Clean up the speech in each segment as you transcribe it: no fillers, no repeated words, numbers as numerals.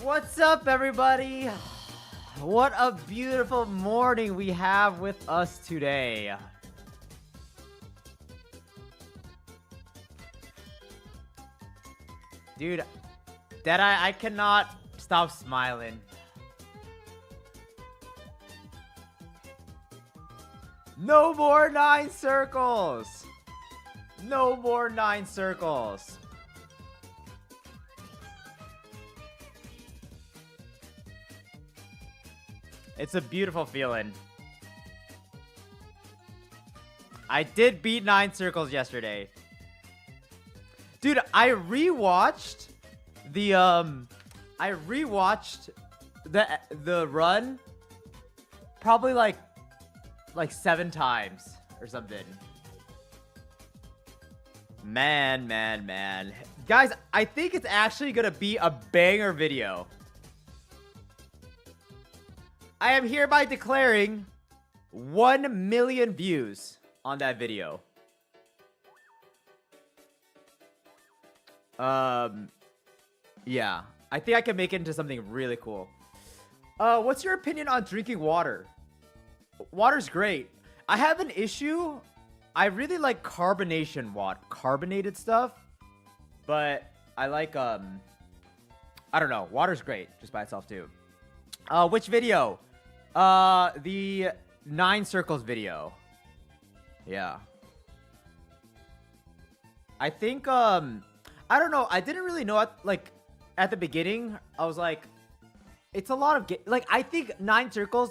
What's up, everybody? What a beautiful morning we have with us today. Dude, Deadeye, I cannot stop smiling. No more 9 circles! No more 9 circles! It's a beautiful feeling. I did beat 9 circles yesterday. Dude, I rewatched the run probably like 7 times or something. Man. Guys, I think it's actually gonna be a banger video. I am hereby declaring 1 million views on that video. Yeah. I think I can make it into something really cool. What's your opinion on drinking water? Water's great. I have an issue. I really like carbonated stuff. But I like, I don't know. Water's great just by itself too. Which video? The 9 circles video. Yeah. I think, I don't know. I didn't really know at the beginning. I was like, it's a lot of I think 9 circles.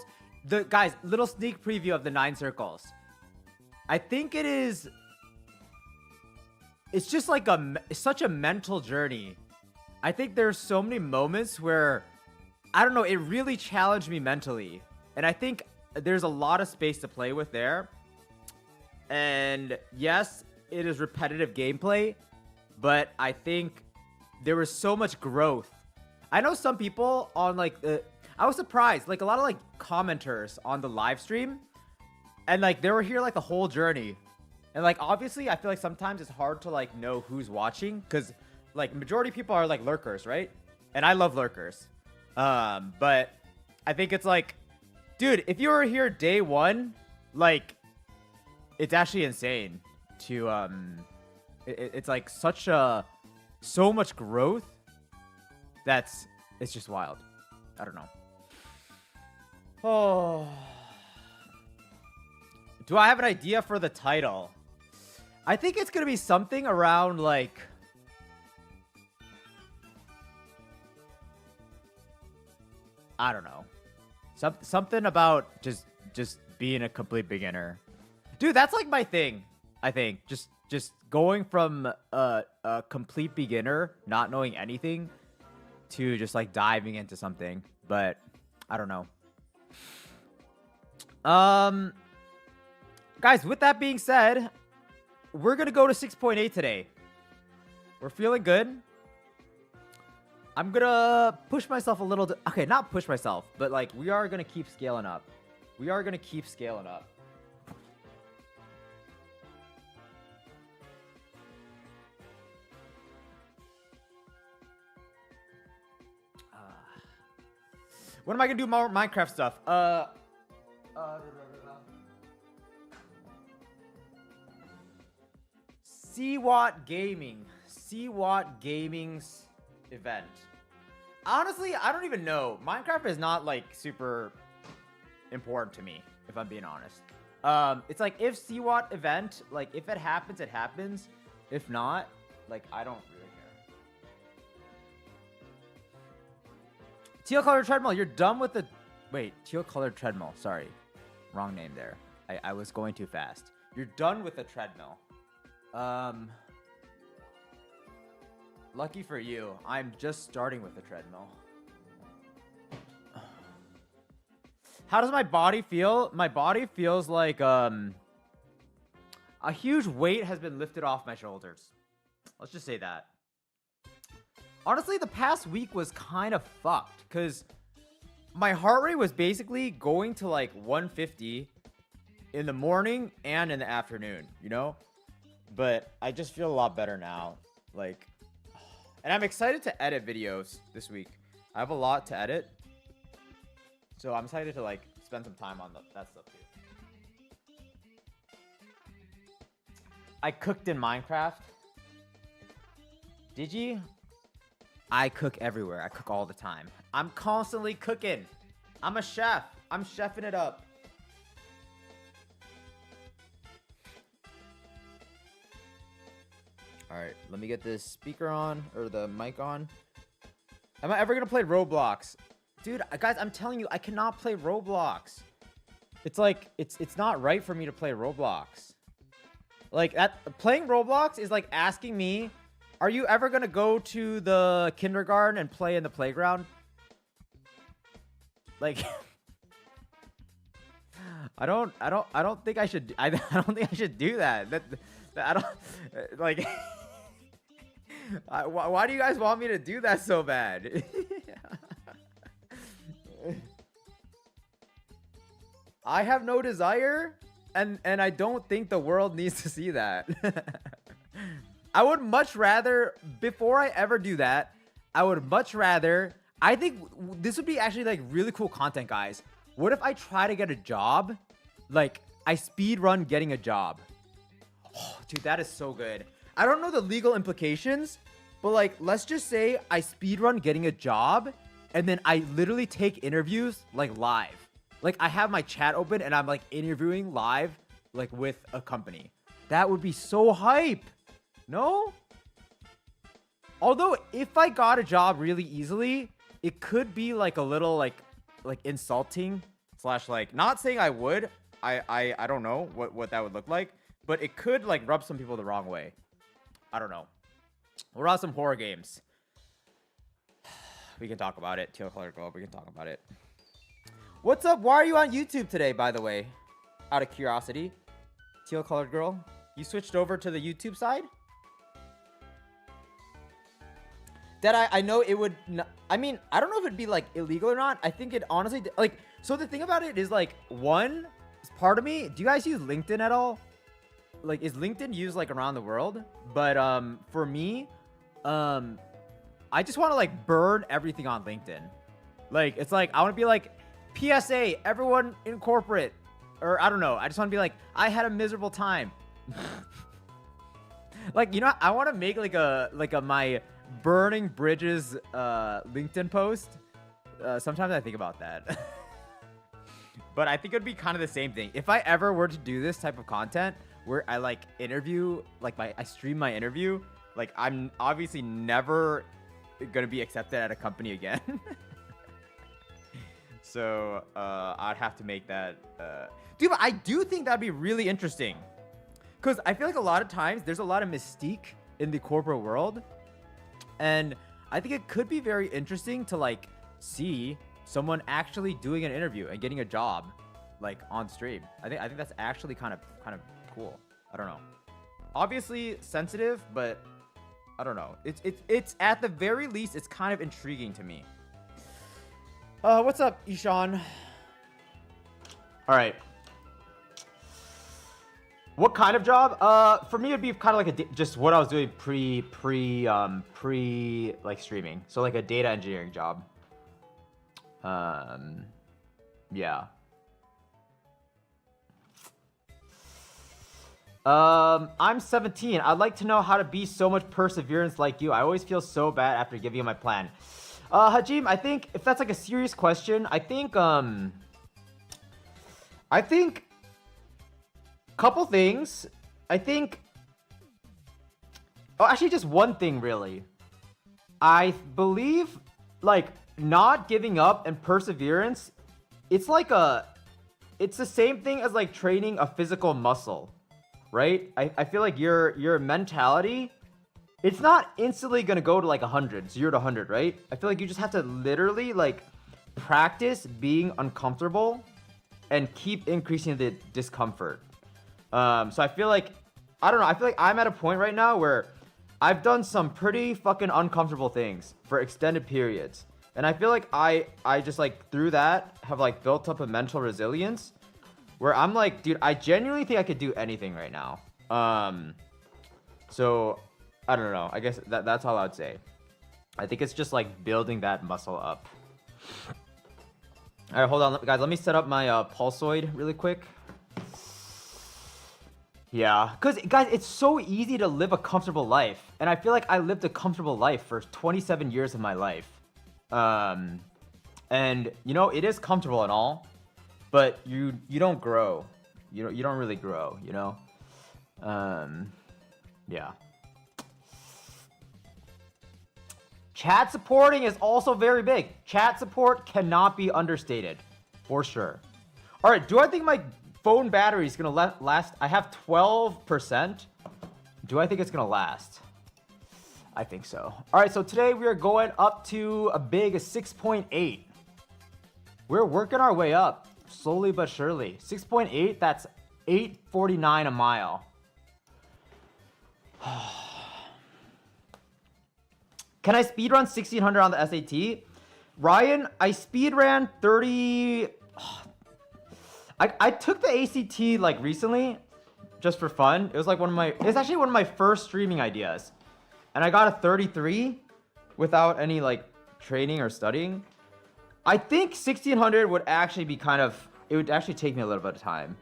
Guys, little sneak preview of the 9 circles. I think it's just like such a mental journey. I think there's so many moments where, I don't know, it really challenged me mentally. And I think there's a lot of space to play with there. And yes, it is repetitive gameplay, but I think there was so much growth. I know some people on I was surprised, a lot of commenters on the live stream, and they were here the whole journey. And obviously I feel like sometimes it's hard to know who's watching, because majority of people are lurkers, right? And I love lurkers. But I think it's dude, if you were here day 1, it's actually insane to it's so much growth it's just wild. I don't know. Oh, do I have an idea for the title? I think it's gonna be something around I don't know. Something about just being a complete beginner. Dude, that's my thing. I think just going from a complete beginner, not knowing anything, to just diving into something. But I don't know. Guys, with that being said, we're gonna go to 6.8 today. We're feeling good. I'm gonna push myself a little. Okay, not push myself, but we are gonna keep scaling up. We are gonna keep scaling up. When am I gonna do more Minecraft stuff? CWAT Gaming. CWAT Gaming's event. Honestly, I don't even know. Minecraft is not super important to me, if I'm being honest. It's if CWAT event, if it happens, it happens. If not, I don't really care. Teal colored treadmill, you're done with the... Wait, teal colored treadmill. Sorry. Wrong name there. I was going too fast. You're done with the treadmill. Lucky for you, I'm just starting with the treadmill. How does my body feel? My body feels like a huge weight has been lifted off my shoulders. Let's just say that. Honestly, the past week was kind of fucked because my heart rate was basically going to 150 in the morning and in the afternoon, you know? But I just feel a lot better now. And I'm excited to edit videos this week. I have a lot to edit, so I'm excited to like spend some time on that stuff too. I cooked in Minecraft. Did you? I cook everywhere. I cook all the time. I'm constantly cooking. I'm a chef. I'm chefing it up. All right, let me get this speaker on or the mic on. Am I ever gonna play Roblox? Dude, guys, I'm telling you, I cannot play Roblox. It's like, it's not right for me to play Roblox. Like, playing Roblox is like asking me, are you ever gonna go to the kindergarten and play in the playground? Like, I don't think I should. I don't think I should do that. I don't like. Why do you guys want me to do that so bad? I have no desire, and I don't think the world needs to see that. I would much rather, before I ever do that, I would much rather. I think this would be actually like really cool content, guys. What if I try to get a job? Like, I speed run getting a job. Oh, dude, that is so good. I don't know the legal implications, but like, let's just say I speed run getting a job, and then I literally take interviews like live. Like, I have my chat open and I'm like interviewing live, like with a company. That would be so hype. No? Although, if I got a job really easily, it could be like a little like insulting / like, not saying I would. I don't know what that would look like, but it could like rub some people the wrong way. I don't know. What about some horror games? We can talk about it. Teal Colored Girl, we can talk about it. What's up? Why are you on YouTube today, by the way? Out of curiosity. Teal Colored Girl, you switched over to the YouTube side? That I know it would. I mean, I don't know if it'd be like illegal or not. I think it honestly like. So the thing about it is like, one part of me. Do you guys use LinkedIn at all? Like, is LinkedIn used like around the world? But for me, I just want to like burn everything on LinkedIn. Like, it's like I want to be like, PSA, everyone in corporate, or I don't know. I just want to be like, I had a miserable time. Like, you know, I want to make like a my burning bridges LinkedIn post. Sometimes I think about that. But I think it would be kind of the same thing if I ever were to do this type of content where I like interview, like I stream my interview. Like, I'm obviously never gonna be accepted at a company again. So I'd have to make that dude, but I do think that'd be really interesting, because I feel like a lot of times there's a lot of mystique in the corporate world, and I think it could be very interesting to like see someone actually doing an interview and getting a job like on stream. I think that's actually kind of cool. I don't know. Obviously sensitive, but I don't know. It's at the very least it's kind of intriguing to me. What's up, Ishan? All right. What kind of job? For me, it'd be kind of like just what I was doing pre like streaming. So like a data engineering job. Yeah. I'm 17. I'd like to know how to be so much perseverance like you. I always feel so bad after giving you my plan. Hajim, I think if that's like a serious question, I think couple things. I think, oh, actually just one thing really. I believe like not giving up and perseverance, it's the same thing as like training a physical muscle, right? I feel like your mentality, it's not instantly gonna go to like 100, 0 to 100, right? I feel like you just have to literally like practice being uncomfortable and keep increasing the discomfort. So I feel like, I don't know, I feel like I'm at a point right now where I've done some pretty fucking uncomfortable things for extended periods. And I feel like I just like through that have like built up a mental resilience where I'm like, dude, I genuinely think I could do anything right now. So I don't know. I guess that's all I'd say. I think it's just like building that muscle up. All right, hold on, guys. Let me set up my pulsoid really quick. Yeah, because guys, it's so easy to live a comfortable life, and I feel like I lived a comfortable life for 27 years of my life. And you know, it is comfortable and all, but you don't grow. You don't really grow. You know. Yeah. Chat supporting is also very big. Chat support cannot be understated, for sure. All right, do I think my phone battery is gonna last? I have 12%. Do I think it's gonna last? I think so. All right, so today we are going up to a big 6.8. We're working our way up, slowly but surely. 6.8, that's 8.49 a mile. Can I speedrun 1600 on the SAT? Ryan, I speedran 30... I took the ACT like recently, just for fun. It was like it's actually one of my first streaming ideas. And I got a 33 without any like training or studying. I think 1600 would actually be it would actually take me a little bit of time.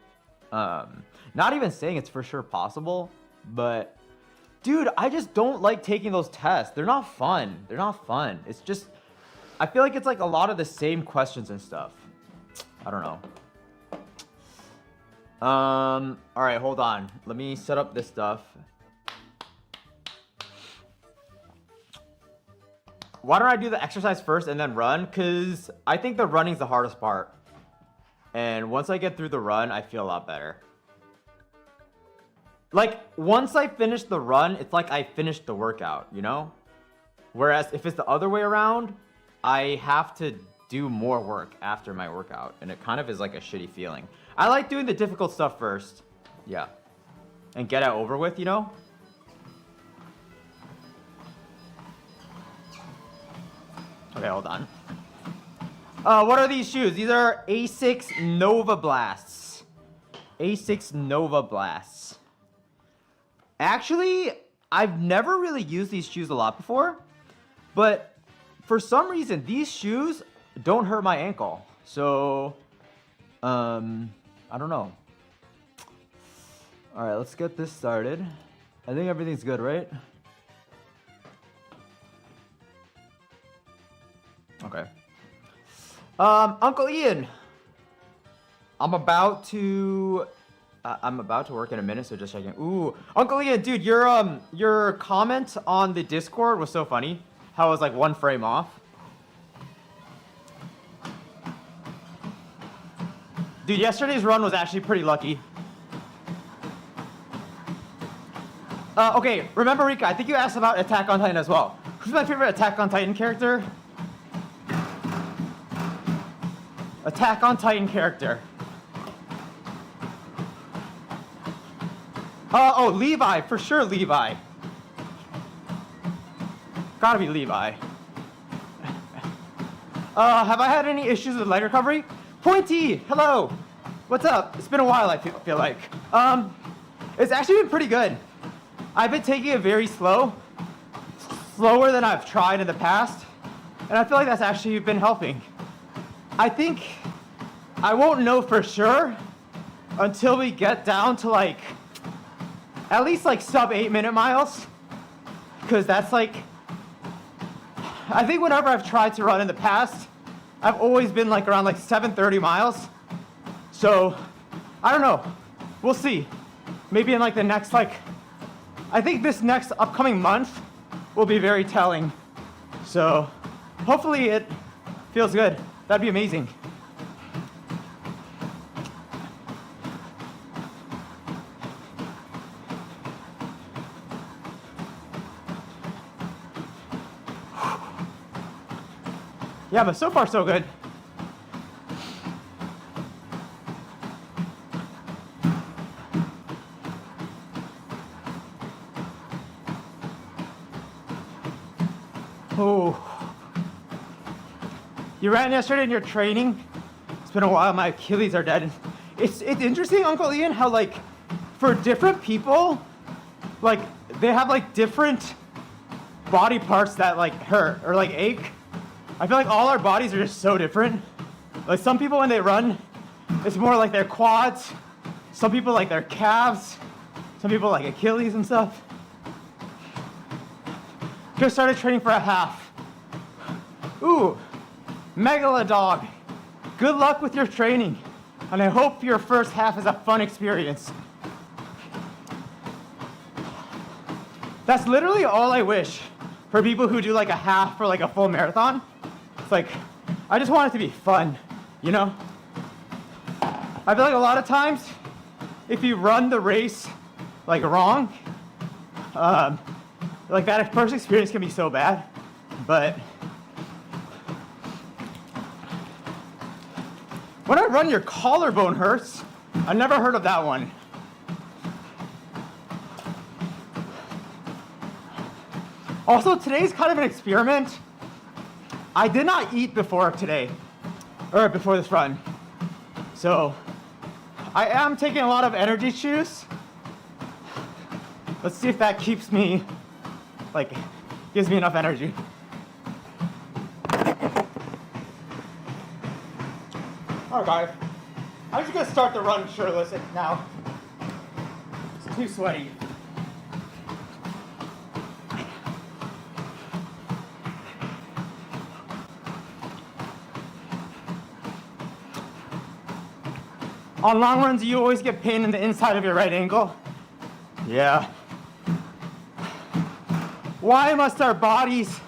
Not even saying it's for sure possible, but dude, I just don't like taking those tests. They're not fun. They're not fun. It's just, I feel like it's like a lot of the same questions and stuff. I don't know. All right, hold on. Let me set up this stuff. Why don't I do the exercise first and then run? Because I think the running's the hardest part. And once I get through the run, I feel a lot better. Like, once I finish the run, it's like I finished the workout, you know? Whereas if it's the other way around, I have to do more work after my workout. And it kind of is like a shitty feeling. I like doing the difficult stuff first. Yeah. And get it over with, you know? Okay, hold on. What are these shoes? These are Asics Nova Blasts. Asics Nova Blasts. Actually, I've never really used these shoes a lot before. But for some reason, these shoes don't hurt my ankle. So, I don't know. All right, let's get this started. I think everything's good, right? Okay. Uncle Ian, I'm about to work in a minute, so just checking. Ooh, Uncle Ian, dude, your comment on the Discord was so funny. How it was like one frame off. Dude, yesterday's run was actually pretty lucky. Okay, remember Rika, I think you asked about Attack on Titan as well. Who's my favorite Attack on Titan character? Attack on Titan character. Oh, Levi, for sure Levi. Gotta be Levi. Have I had any issues with light recovery? Pointy, hello. What's up? It's been a while, I feel like. It's actually been pretty good. I've been taking it very slower than I've tried in the past, and I feel like that's actually been helping. I think I won't know for sure until we get down to like at least like sub 8-minute miles, because that's like, I think whenever I've tried to run in the past, I've always been like around like 7:30 miles. So I don't know, we'll see. Maybe in like the next I think this next upcoming month will be very telling. So hopefully it feels good. That'd be amazing. Yeah, but so far so good. Oh. You ran yesterday in your training? It's been a while, my Achilles are dead. It's interesting, Uncle Ian, how like for different people, like they have like different body parts that like hurt or like ache. I feel like all our bodies are just so different. Like some people when they run, it's more like their quads. Some people like their calves. Some people like Achilles and stuff. Just started training for a half. Ooh, Megalodog. Good luck with your training. And I hope your first half is a fun experience. That's literally all I wish for people who do like a half or like a full marathon. It's like, I just want it to be fun, you know? I feel like a lot of times, if you run the race like wrong, like that first experience can be so bad, but when I run, your collarbone hurts. I never heard of that one. Also, today's kind of an experiment. I did not eat before today, or before this run. So, I am taking a lot of energy chews. Let's see if that keeps me, like, gives me enough energy. Alright guys, I'm just gonna start the run shirtless now. It's too sweaty. On long runs, you always get pain in the inside of your right ankle. Yeah. Why must our bodies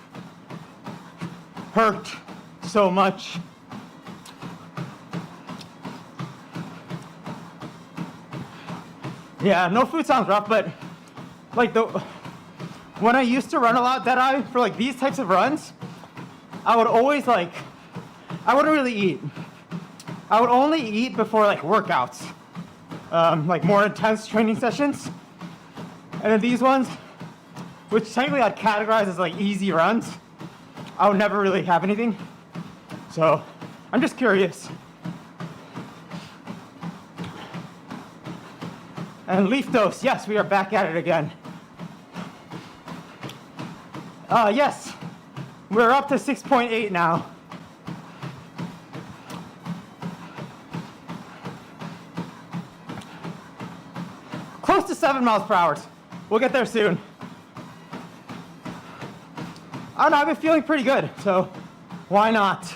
hurt so much? Yeah, no food sounds rough, but like when I used to run a lot for like these types of runs, I would always like, I wouldn't really eat. I would only eat before like workouts, like more intense training sessions. And then these ones, which technically I'd categorize as like easy runs, I would never really have anything. So I'm just curious. And leaf dose, yes, we are back at it again. Yes, we're up to 6.8 now. Close to 7 miles per hour. We'll get there soon. I don't know, I've been feeling pretty good, so why not?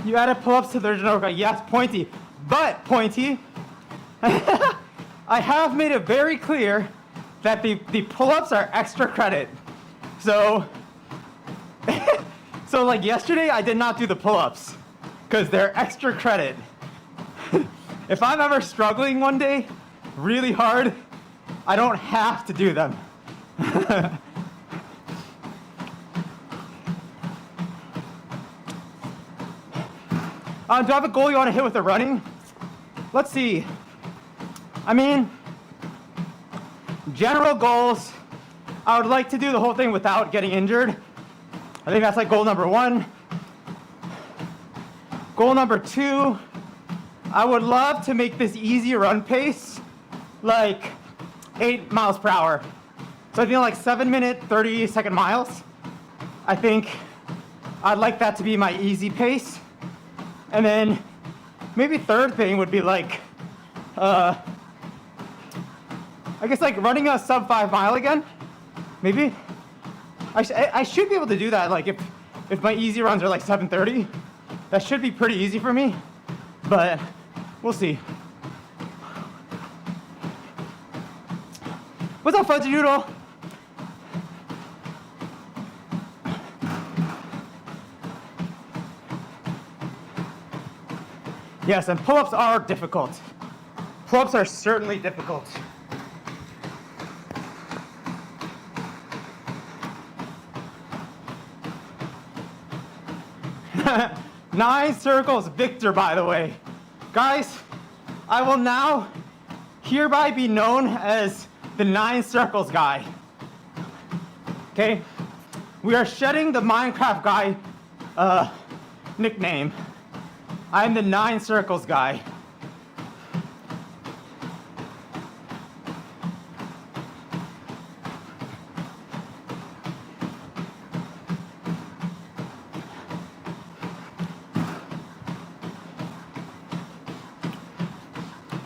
You added pull-ups to the original workout. Yes, Pointy. But, Pointy, I have made it very clear that the pull-ups are extra credit. So, so like yesterday, I did not do the pull-ups because they're extra credit. If I'm ever struggling one day really hard, I don't have to do them. Do I have a goal you want to hit with the running? Let's see. I mean, general goals, I would like to do the whole thing without getting injured. I think that's like goal number 1. Goal number 2, I would love to make this easy run pace like 8 miles per hour. So I feel like 7-minute, 30-second miles. I think I'd like that to be my easy pace. And then maybe third thing would be like, I guess like running a sub 5 mile again, maybe. I should be able to do that. Like if my easy runs are like 7:30, that should be pretty easy for me, but we'll see. What's up, Fudgy Doodle? Yes, and pull-ups are difficult. Pull-ups are certainly difficult. 9 circles Victor, by the way. Guys, I will now hereby be known as the 9 circles guy. Okay? We are shedding the Minecraft guy nickname. I'm the 9 circles guy.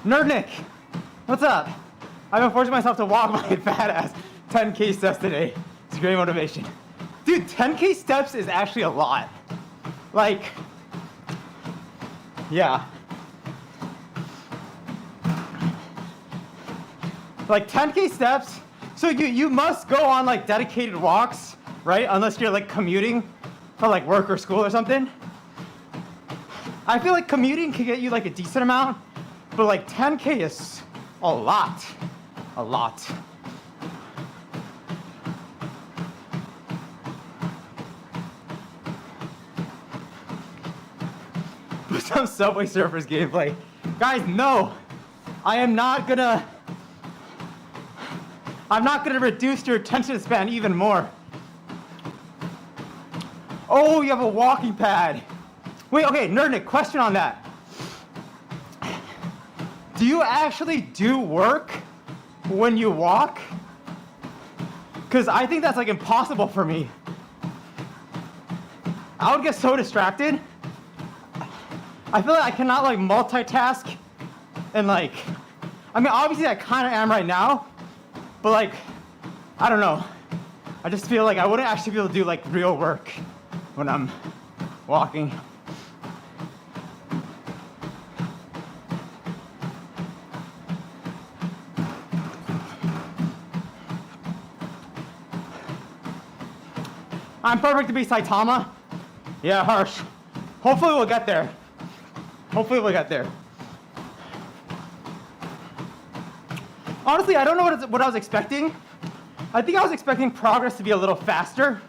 Nerdnick, what's up? I've been forcing myself to walk my fat ass 10K steps today. It's great motivation. Dude, 10K steps is actually a lot. Like, yeah. Like 10K steps, so you must go on like dedicated walks, right? Unless you're like commuting for like work or school or something. I feel like commuting can get you like a decent amount, but like 10K is a lot. A lot. Put some Subway Surfers gameplay. Guys, no. I'm not gonna reduce your attention span even more. Oh, you have a walking pad. Wait, okay, Nerdnick, question on that. Do you actually do work when you walk? Because I think that's like impossible for me. I would get so distracted. I feel like I cannot like multitask and like, I mean, obviously I kind of am right now, but like, I don't know. I just feel like I wouldn't actually be able to do like real work when I'm walking. I'm perfect to be Saitama. Yeah, harsh. Hopefully we'll get there. Hopefully we'll get there. Honestly, I don't know what I was expecting. I think I was expecting progress to be a little faster,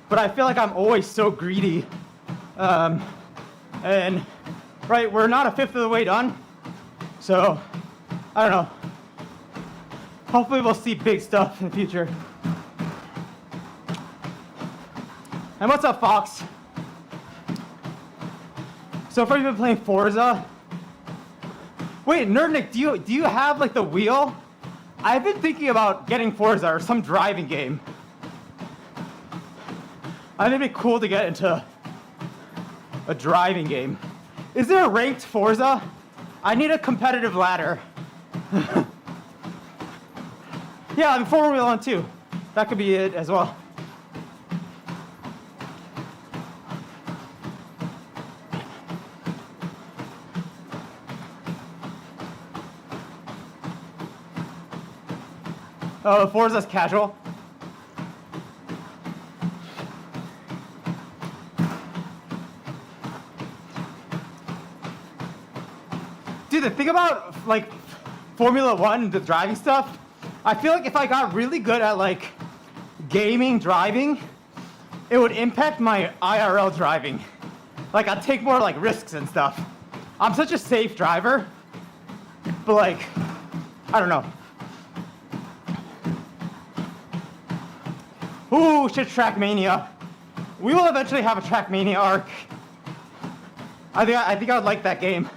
but I feel like I'm always so greedy. And right, we're not a fifth of the way done. So, I don't know. Hopefully we'll see big stuff in the future. And what's up, Fox? So far you've been playing Forza. Wait, Nerdnick, do you have like the wheel? I've been thinking about getting Forza or some driving game. I think it'd be cool to get into a driving game. Is there a ranked Forza? I need a competitive ladder. Yeah, I'm Formula 1 too. That could be it as well. Oh, Forza's casual. Dude, the thing about like Formula 1, the driving stuff, I feel like if I got really good at like gaming, driving, it would impact my IRL driving. Like I'd take more like risks and stuff. I'm such a safe driver, but like, I don't know. Ooh, shit, Trackmania. We will eventually have a Trackmania arc. I think I would like that game.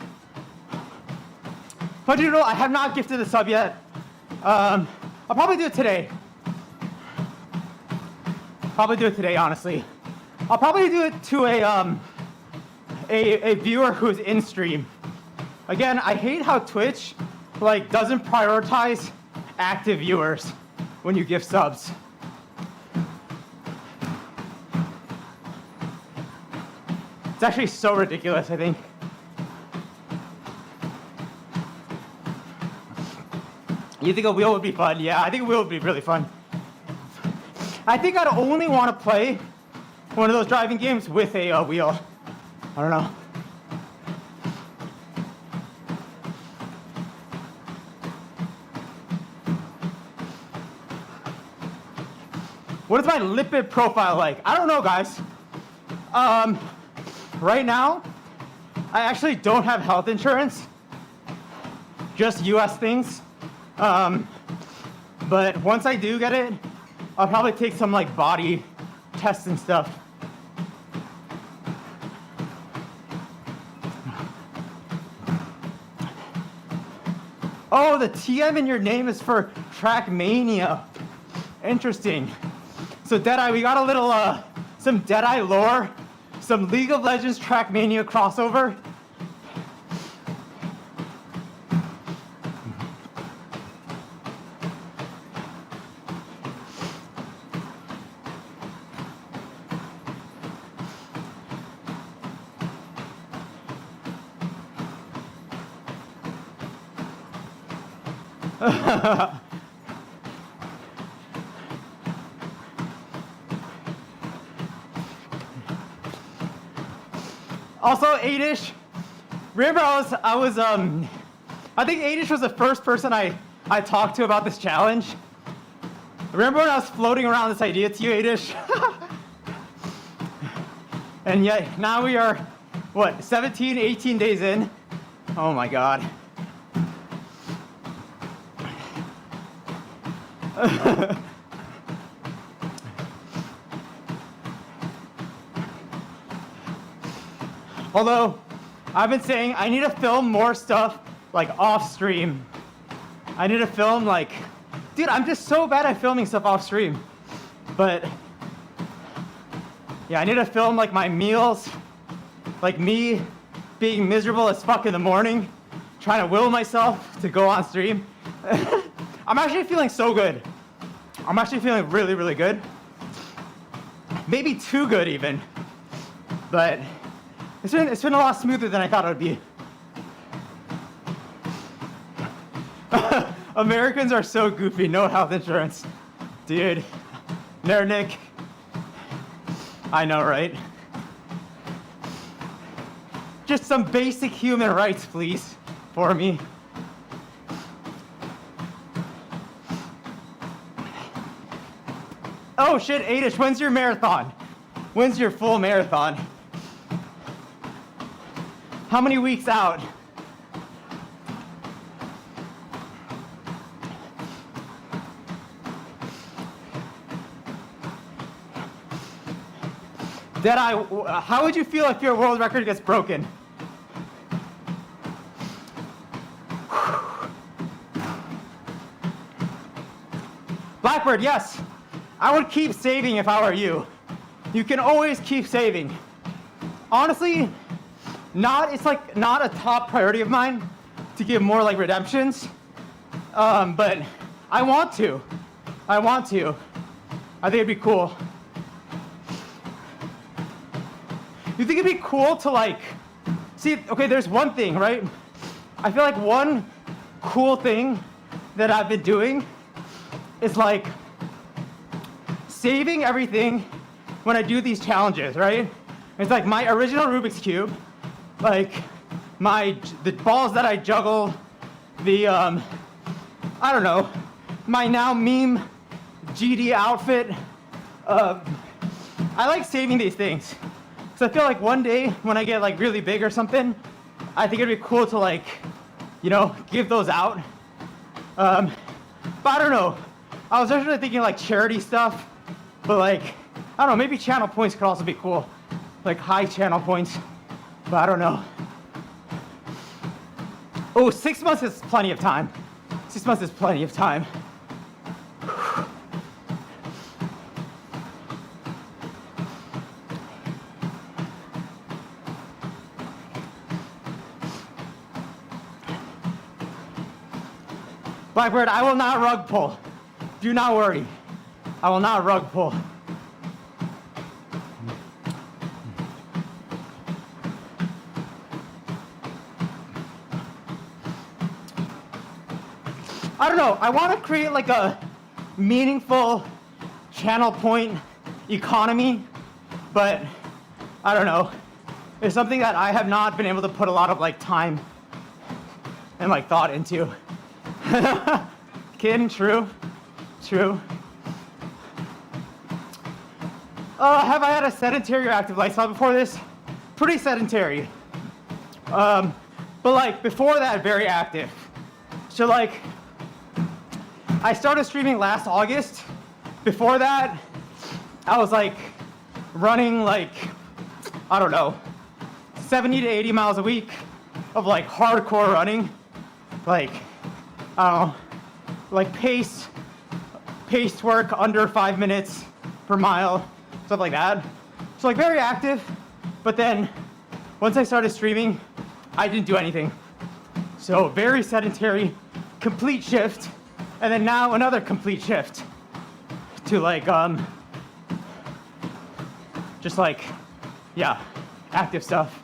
But you know, I have not gifted a sub yet. I'll probably do it today. Probably do it today, honestly. I'll probably do it to a viewer who's in stream. Again, I hate how Twitch like doesn't prioritize active viewers when you gift subs. It's actually so ridiculous, I think. You think a wheel would be fun? Yeah, I think a wheel would be really fun. I think I'd only want to play one of those driving games with a wheel. I don't know. What is my lipid profile like? I don't know, guys. right now, I actually don't have health insurance, just US things. But once I do get it, I'll probably take some like body tests and stuff. Oh, the TM in your name is for Trackmania. Interesting. So Deadeye, we got a little, some Deadeye lore, some League of Legends Trackmania crossover. Also, Adish, remember I think Adish was the first person I talked to about this challenge. Remember when I was floating around this idea to you, Adish? And yet, now we are, what, 17, 18 days in? Oh my God. Although, I've been saying I need to film more stuff like off stream. I need to film like, dude, I'm just so bad at filming stuff off stream. But yeah, I need to film like my meals, like me being miserable as fuck in the morning, trying to will myself to go on stream. I'm actually feeling so good. I'm actually feeling really, really good. Maybe too good even. But it's been a lot smoother than I thought it would be. Americans are so goofy, no health insurance. Dude, Nernick. I know, right? Just some basic human rights, please, for me. Oh shit, Adish, when's your marathon? When's your full marathon? How many weeks out? Deadeye, how would you feel if your world record gets broken? Blackbird, yes. I would keep saving if I were you. You can always keep saving. Honestly, it's like not a top priority of mine to give more like redemptions. But I want to. I think it'd be cool. You think it'd be cool to like, see, okay, there's one thing, right? I feel like one cool thing that I've been doing is like saving everything when I do these challenges, right? It's like my original Rubik's Cube, like the balls that I juggle, I don't know, my now meme GD outfit. I like saving these things. So I feel like one day when I get like really big or something, I think it'd be cool to like, you know, give those out. But I don't know. I was actually thinking like charity stuff, but like, I don't know, maybe channel points could also be cool. Like high channel points, but I don't know. Oh, 6 months is plenty of time. 6 months is plenty of time. Blackbird, I will not rug pull. Do not worry. I will not rug pull. I don't know. I want to create like a meaningful channel point economy, but I don't know. It's something that I have not been able to put a lot of like time and like thought into. Kidding, true. Have I had a sedentary or active lifestyle before this? pretty sedentary. But like before that, very active. So like, I started streaming last August. Before that, I was like running like, I don't know, 70 to 80 miles a week of like hardcore running. Like, I don't know, like paced work under 5 minutes per mile, stuff like that. So like very active, but then once I started streaming, I didn't do anything. So very sedentary, complete shift, and then now another complete shift to like, just like, yeah, active stuff.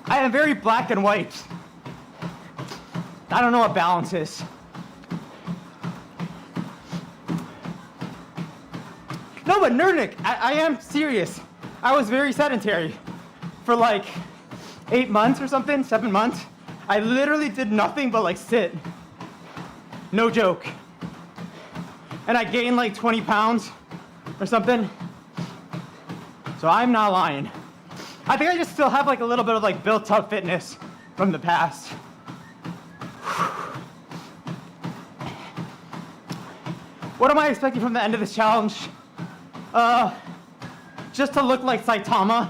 I am very black and white. I don't know what balance is. No, but Nerdic, I am serious. I was very sedentary for like 8 months or something, 7 months. I literally did nothing but like sit. No joke. And I gained like 20 pounds or something. So I'm not lying. I think I just still have like a little bit of like built up fitness from the past. What am I expecting from the end of this challenge? Just to look like Saitama.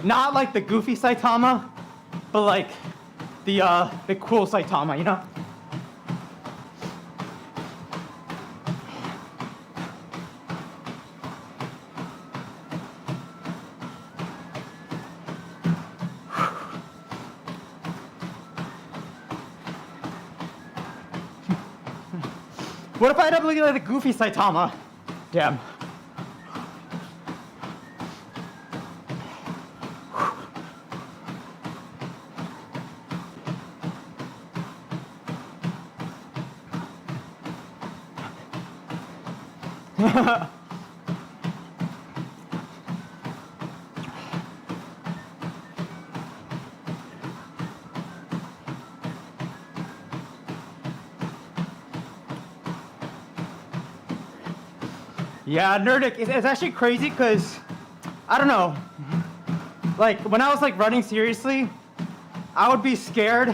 Not like the goofy Saitama, but like the cool Saitama, you know? What if I end up looking like the goofy Saitama? Damn. Yeah, Nerdic, it's actually crazy because, I don't know, like when I was like running seriously, I would be scared.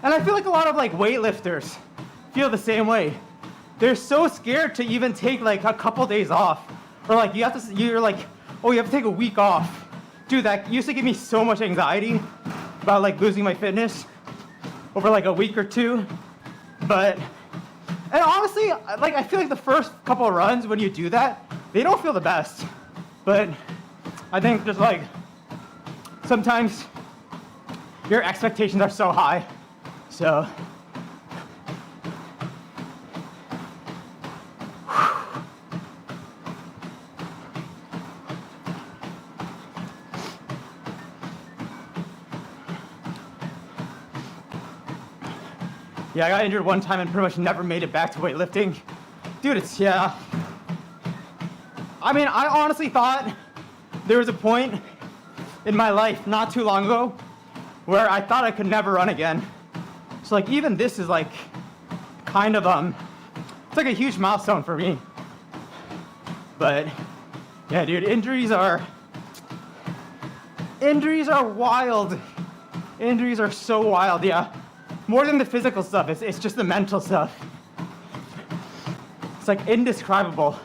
And I feel like a lot of like weightlifters feel the same way. They're so scared to even take like a couple days off. Or like you're like, oh, you have to take a week off. Dude, that used to give me so much anxiety about like losing my fitness over like a week or two. And honestly, like I feel like the first couple of runs when you do that, they don't feel the best. But I think just like sometimes your expectations are so high. So yeah, I got injured one time and pretty much never made it back to weightlifting. Dude, yeah. I mean, I honestly thought there was a point in my life not too long ago where I thought I could never run again. So like even this is like kind of, it's like a huge milestone for me. But yeah, dude, injuries are wild. Injuries are so wild, yeah. More than the physical stuff, it's just the mental stuff. It's like indescribable.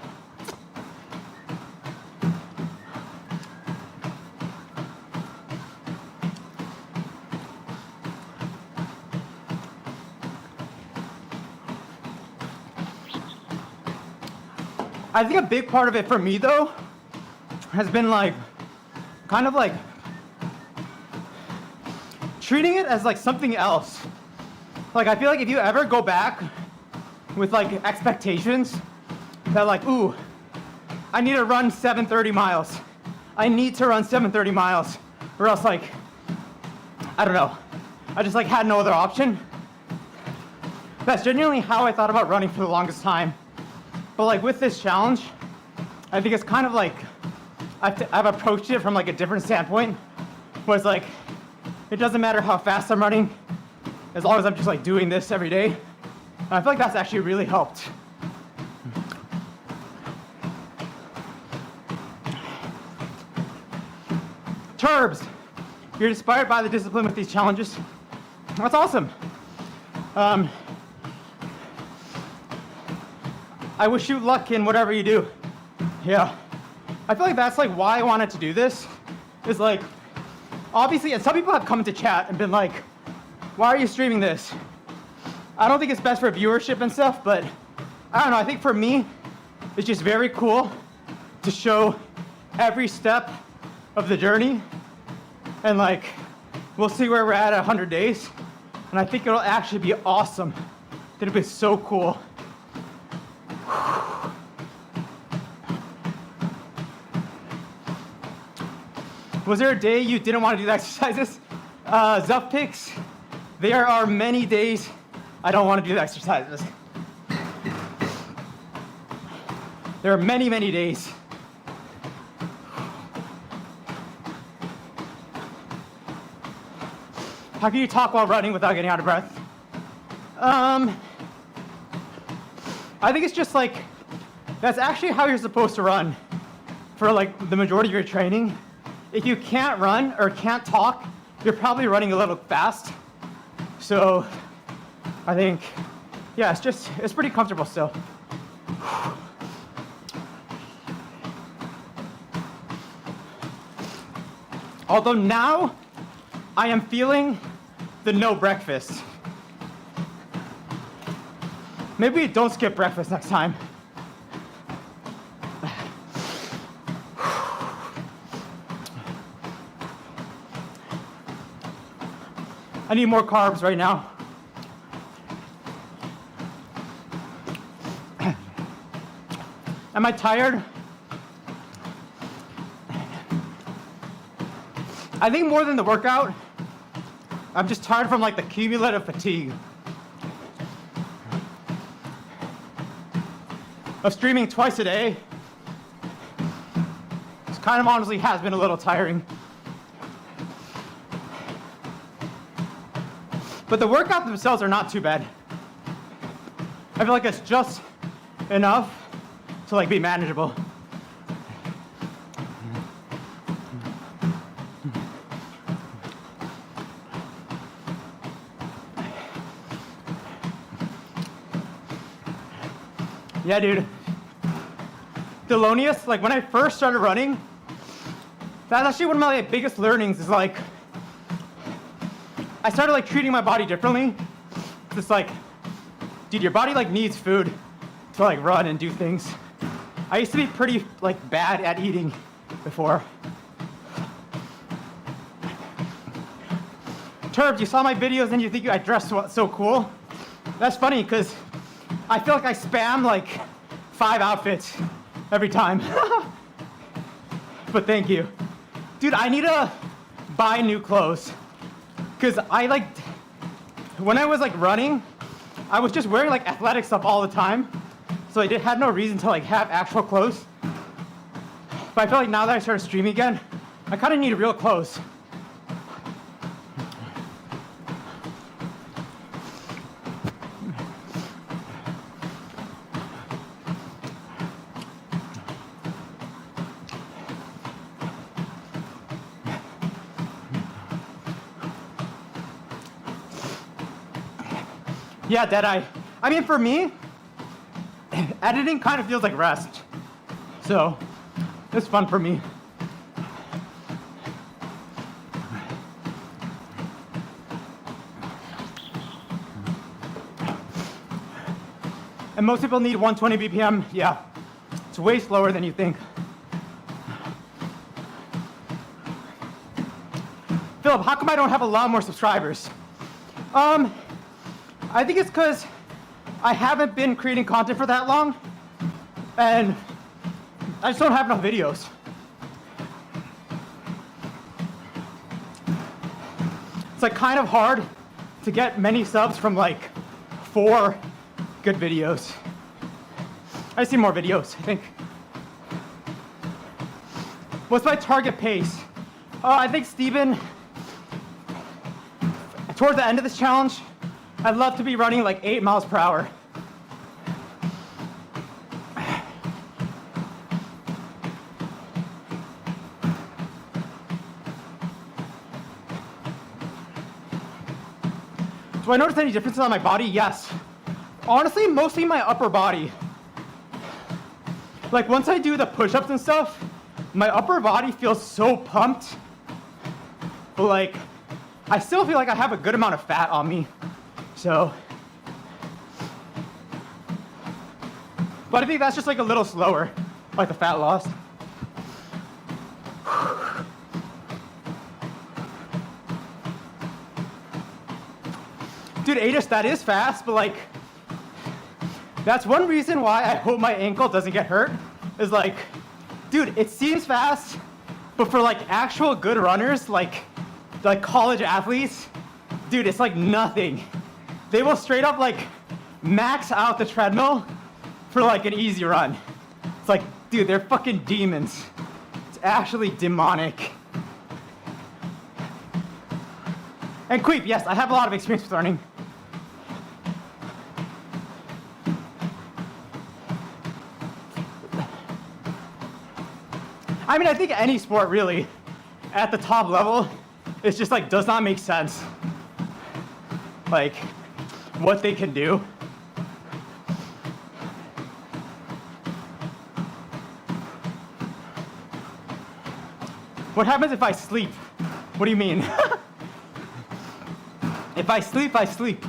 I think a big part of it for me though has been like kind of like treating it as like something else. Like I feel like if you ever go back with like expectations that like, ooh, I need to run 730 miles. I need to run 730 miles or else like, I don't know. I just like had no other option. That's genuinely how I thought about running for the longest time. But like with this challenge, I think it's kind of like, I've approached it from like a different standpoint, where it's like, it doesn't matter how fast I'm running, as long as I'm just like doing this every day. And I feel like that's actually really helped. Turbs, you're inspired by the discipline with these challenges. That's awesome. I wish you luck in whatever you do. Yeah. I feel like that's like why I wanted to do this. Is like, obviously, and some people have come into chat and been like, why are you streaming this? I don't think it's best for viewership and stuff, but I don't know, I think for me, it's just very cool to show every step of the journey. And like, we'll see where we're at 100 days. And I think it'll actually be awesome. It'll be so cool. Was there a day you didn't want to do the exercises? Zuff picks, there are many days I don't want to do the exercises. There are many, many days. How can you talk while running without getting out of breath? I think it's just like, that's actually how you're supposed to run for like the majority of your training. If you can't run or can't talk, you're probably running a little fast. So I think, yeah, it's pretty comfortable still. Although now I am feeling the no breakfast. Maybe don't skip breakfast next time. I need more carbs right now. Am I tired? I think more than the workout, I'm just tired from like the cumulative fatigue of streaming twice a day. It's kind of honestly has been a little tiring. But the workouts themselves are not too bad. I feel like it's just enough to like be manageable. Yeah, dude. Thelonious, like when I first started running, that's actually one of my like, biggest learnings is like, I started like treating my body differently. It's like, dude, your body like needs food to like run and do things. I used to be pretty like bad at eating before. Turbs, you saw my videos and you think I dressed so cool? That's funny because I feel like I spam like 5 outfits every time. But thank you. Dude, I need to buy new clothes. Because I like, when I was like running, I was just wearing like athletic stuff all the time. So I had no reason to like have actual clothes. But I feel like now that I started streaming again, I kind of need real clothes. Yeah, Deadeye. I mean, for me, editing kind of feels like rest. So, it's fun for me. And most people need 120 BPM. Yeah, it's way slower than you think. Philip, how come I don't have a lot more subscribers? I think it's because I haven't been creating content for that long, and I just don't have enough videos. It's like kind of hard to get many subs from like 4 good videos. I see more videos, I think. What's my target pace? I think Steven, towards the end of this challenge, I'd love to be running like 8 miles per hour. Do I notice any differences on my body? Yes. Honestly, mostly my upper body. Like once I do the push-ups and stuff, my upper body feels so pumped. But like, I still feel like I have a good amount of fat on me. So, but I think that's just like a little slower, like the fat loss. Dude, Adis, that is fast, but like, that's one reason why I hope my ankle doesn't get hurt, is like, dude, it seems fast, but for like actual good runners, like college athletes, dude, it's like nothing. They will straight up like max out the treadmill for like an easy run. It's like, dude, they're fucking demons. It's actually demonic. And Queep, yes, I have a lot of experience with running. I mean, I think any sport really, at the top level, it's just like does not make sense. Like, what they can do. What happens if I sleep? What do you mean? If I sleep, I sleep.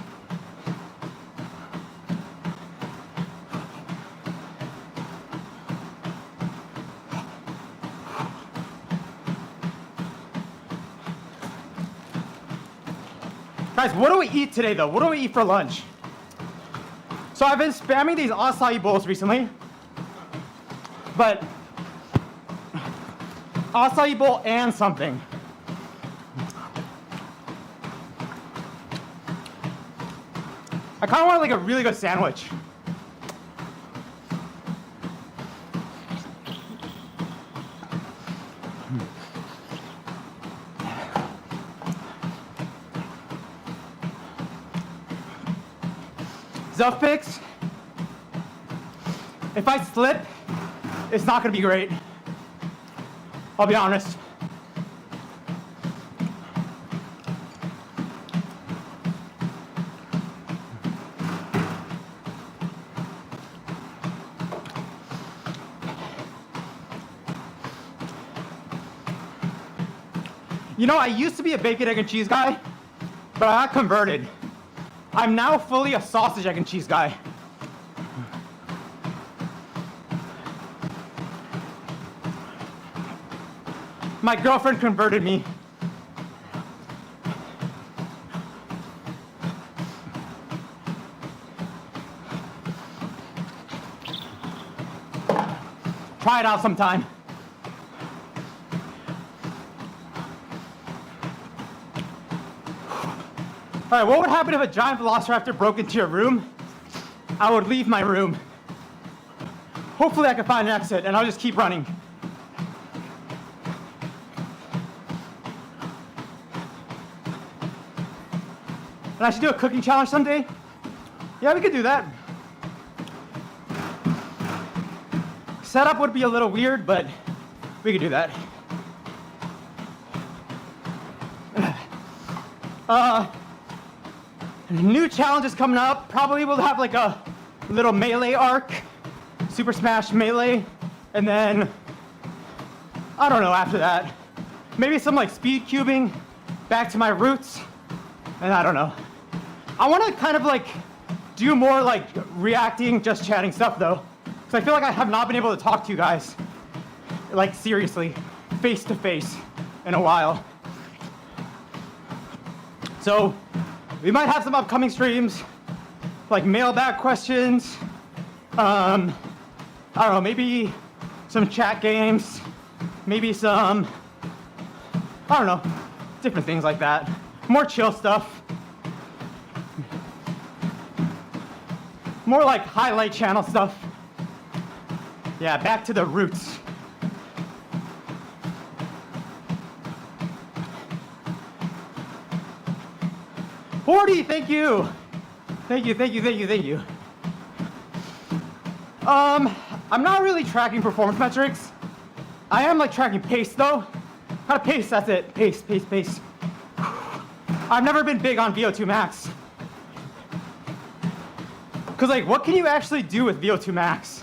Guys, what do we eat today though? What do we eat for lunch? So I've been spamming these acai bowls recently, but acai bowl and something. I kind of want like a really good sandwich. Zuff picks. If I slip, it's not gonna be great. I'll be honest. You know, I used to be a bacon, egg, and cheese guy, but I got converted. I'm now fully a sausage, egg, and cheese guy. My girlfriend converted me. Try it out sometime. All right, what would happen if a giant velociraptor broke into your room? I would leave my room. Hopefully I can find an exit and I'll just keep running. And I should do a cooking challenge someday? Yeah, we could do that. Setup would be a little weird, but we could do that. New challenges coming up. Probably we'll have like a little melee arc, Super Smash Melee, and then I don't know after that. Maybe some like speed cubing, back to my roots, and I don't know. I want to kind of like do more like reacting, just chatting stuff though, because I feel like I have not been able to talk to you guys like seriously, face to face in a while. So we might have some upcoming streams, like mailbag questions. I don't know, maybe some chat games, maybe some, I don't know, different things like that. More chill stuff. More like highlight channel stuff. Yeah, back to the roots. $40, thank you. Thank you, thank you, thank you, thank you. I'm not really tracking performance metrics. I am like tracking pace though. How to pace, that's it. Pace, pace, pace. I've never been big on VO2 max. Because like, what can you actually do with VO2 max?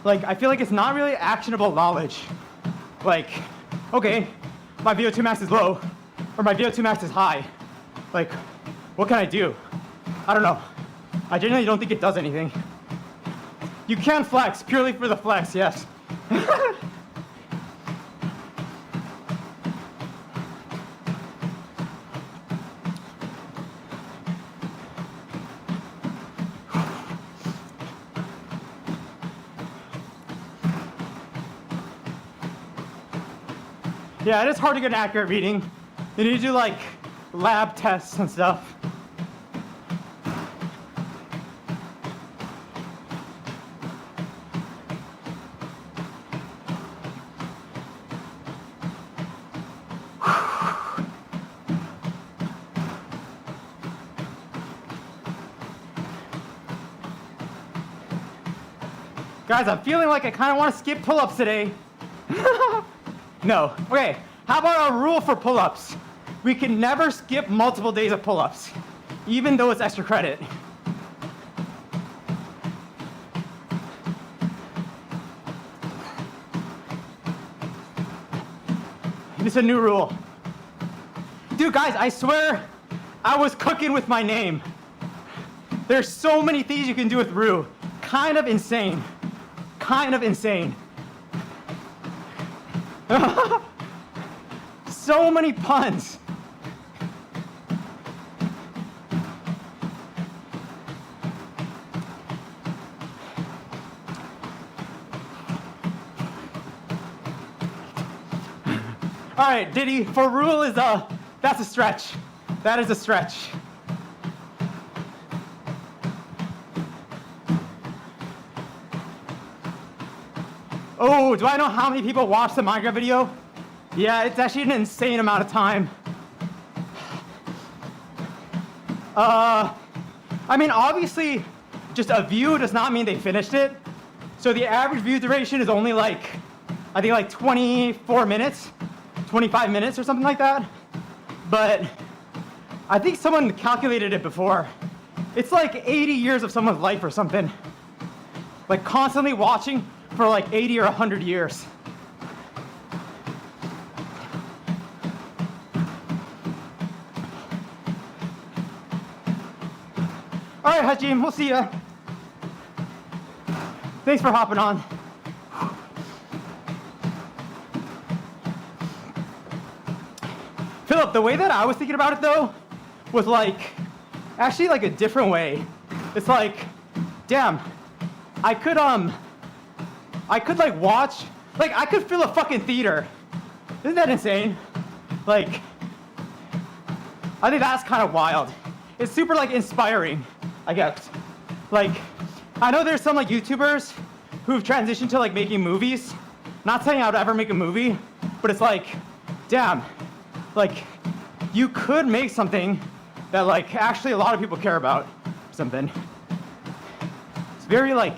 Like, I feel like it's not really actionable knowledge. Like, okay, my VO2 max is low, or my VO2 max is high. Like, what can I do? I don't know. I genuinely don't think it does anything. You can flex, purely for the flex, yes. Yeah, it is hard to get an accurate reading. You need to do like lab tests and stuff. Guys, I'm feeling like I kind of want to skip pull-ups today. No. Okay, how about our rule for pull-ups? We can never skip multiple days of pull-ups, even though it's extra credit. It's a new rule. Dude, guys, I swear I was cooking with my name. There's so many things you can do with Rue. Kind of insane. Kind of insane. So many puns. All right, Diddy, for rule is that's a stretch. That is a stretch. Oh, do I know how many people watched the Minecraft video? Yeah, it's actually an insane amount of time. I mean, obviously, just a view does not mean they finished it. So the average view duration is only like, I think like 24 minutes, 25 minutes or something like that. But I think someone calculated it before. It's like 80 years of someone's life or something. Like constantly watching for like 80 or 100 years. All right, Hajim, we'll see ya. Thanks for hopping on. Philip, the way that I was thinking about it though, was like, actually like a different way. It's like, damn, I could like watch, like I could fill a fucking theater. Isn't that insane? Like, I think that's kind of wild. It's super like inspiring, I guess. Like, I know there's some like YouTubers who've transitioned to like making movies. Not saying I would ever make a movie, but it's like, damn, like you could make something that like actually a lot of people care about, or something. It's very like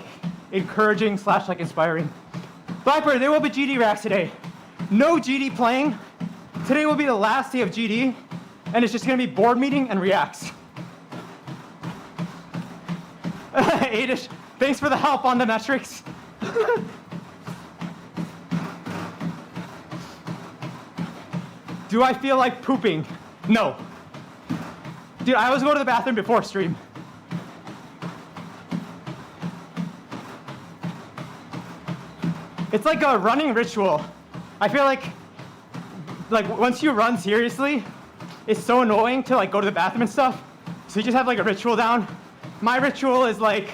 encouraging / like inspiring. Blackbird, there will be GD racks today. No GD playing. Today will be the last day of GD, and it's just gonna be board meeting and reacts. Adish, thanks for the help on the metrics. Do I feel like pooping? No. Dude, I always go to the bathroom before stream. It's like a running ritual. I feel like once you run seriously, it's so annoying to like go to the bathroom and stuff. So you just have like a ritual down. My ritual is like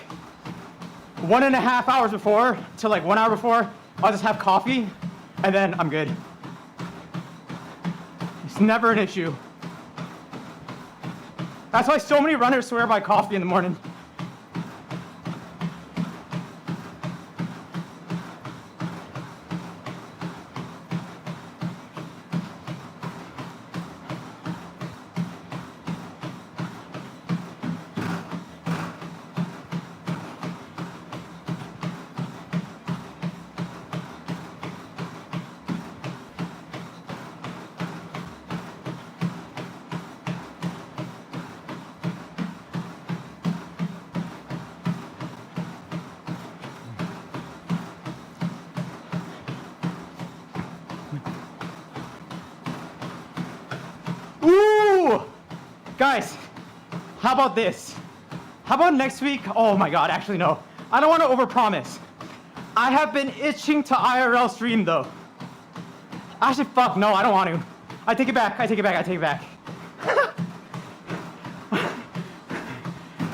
1.5 hours before to like 1 hour before, I'll just have coffee and then I'm good. It's never an issue. That's why so many runners swear by coffee in the morning. guys, how about this? How about next week? Oh my God, actually no. I don't want to overpromise. I have been itching to IRL stream though. Actually, fuck, no, I don't want to. I take it back.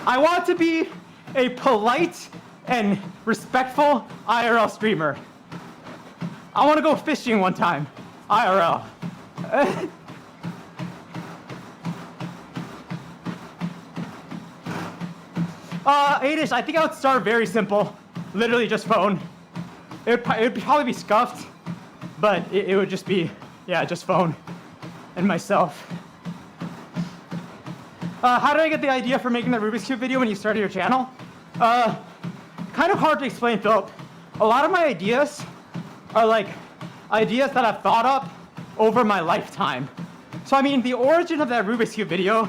I want to be a polite and respectful IRL streamer. I want to go fishing one time, IRL. Adish, I think I would start very simple. Literally just phone. It would probably be scuffed, but it would just be, yeah, just phone and myself. How did I get the idea for making the Rubik's Cube video when you started your channel? Kind of hard to explain, Philip. A lot of my ideas are like ideas that I've thought up over my lifetime. So I mean, the origin of that Rubik's Cube video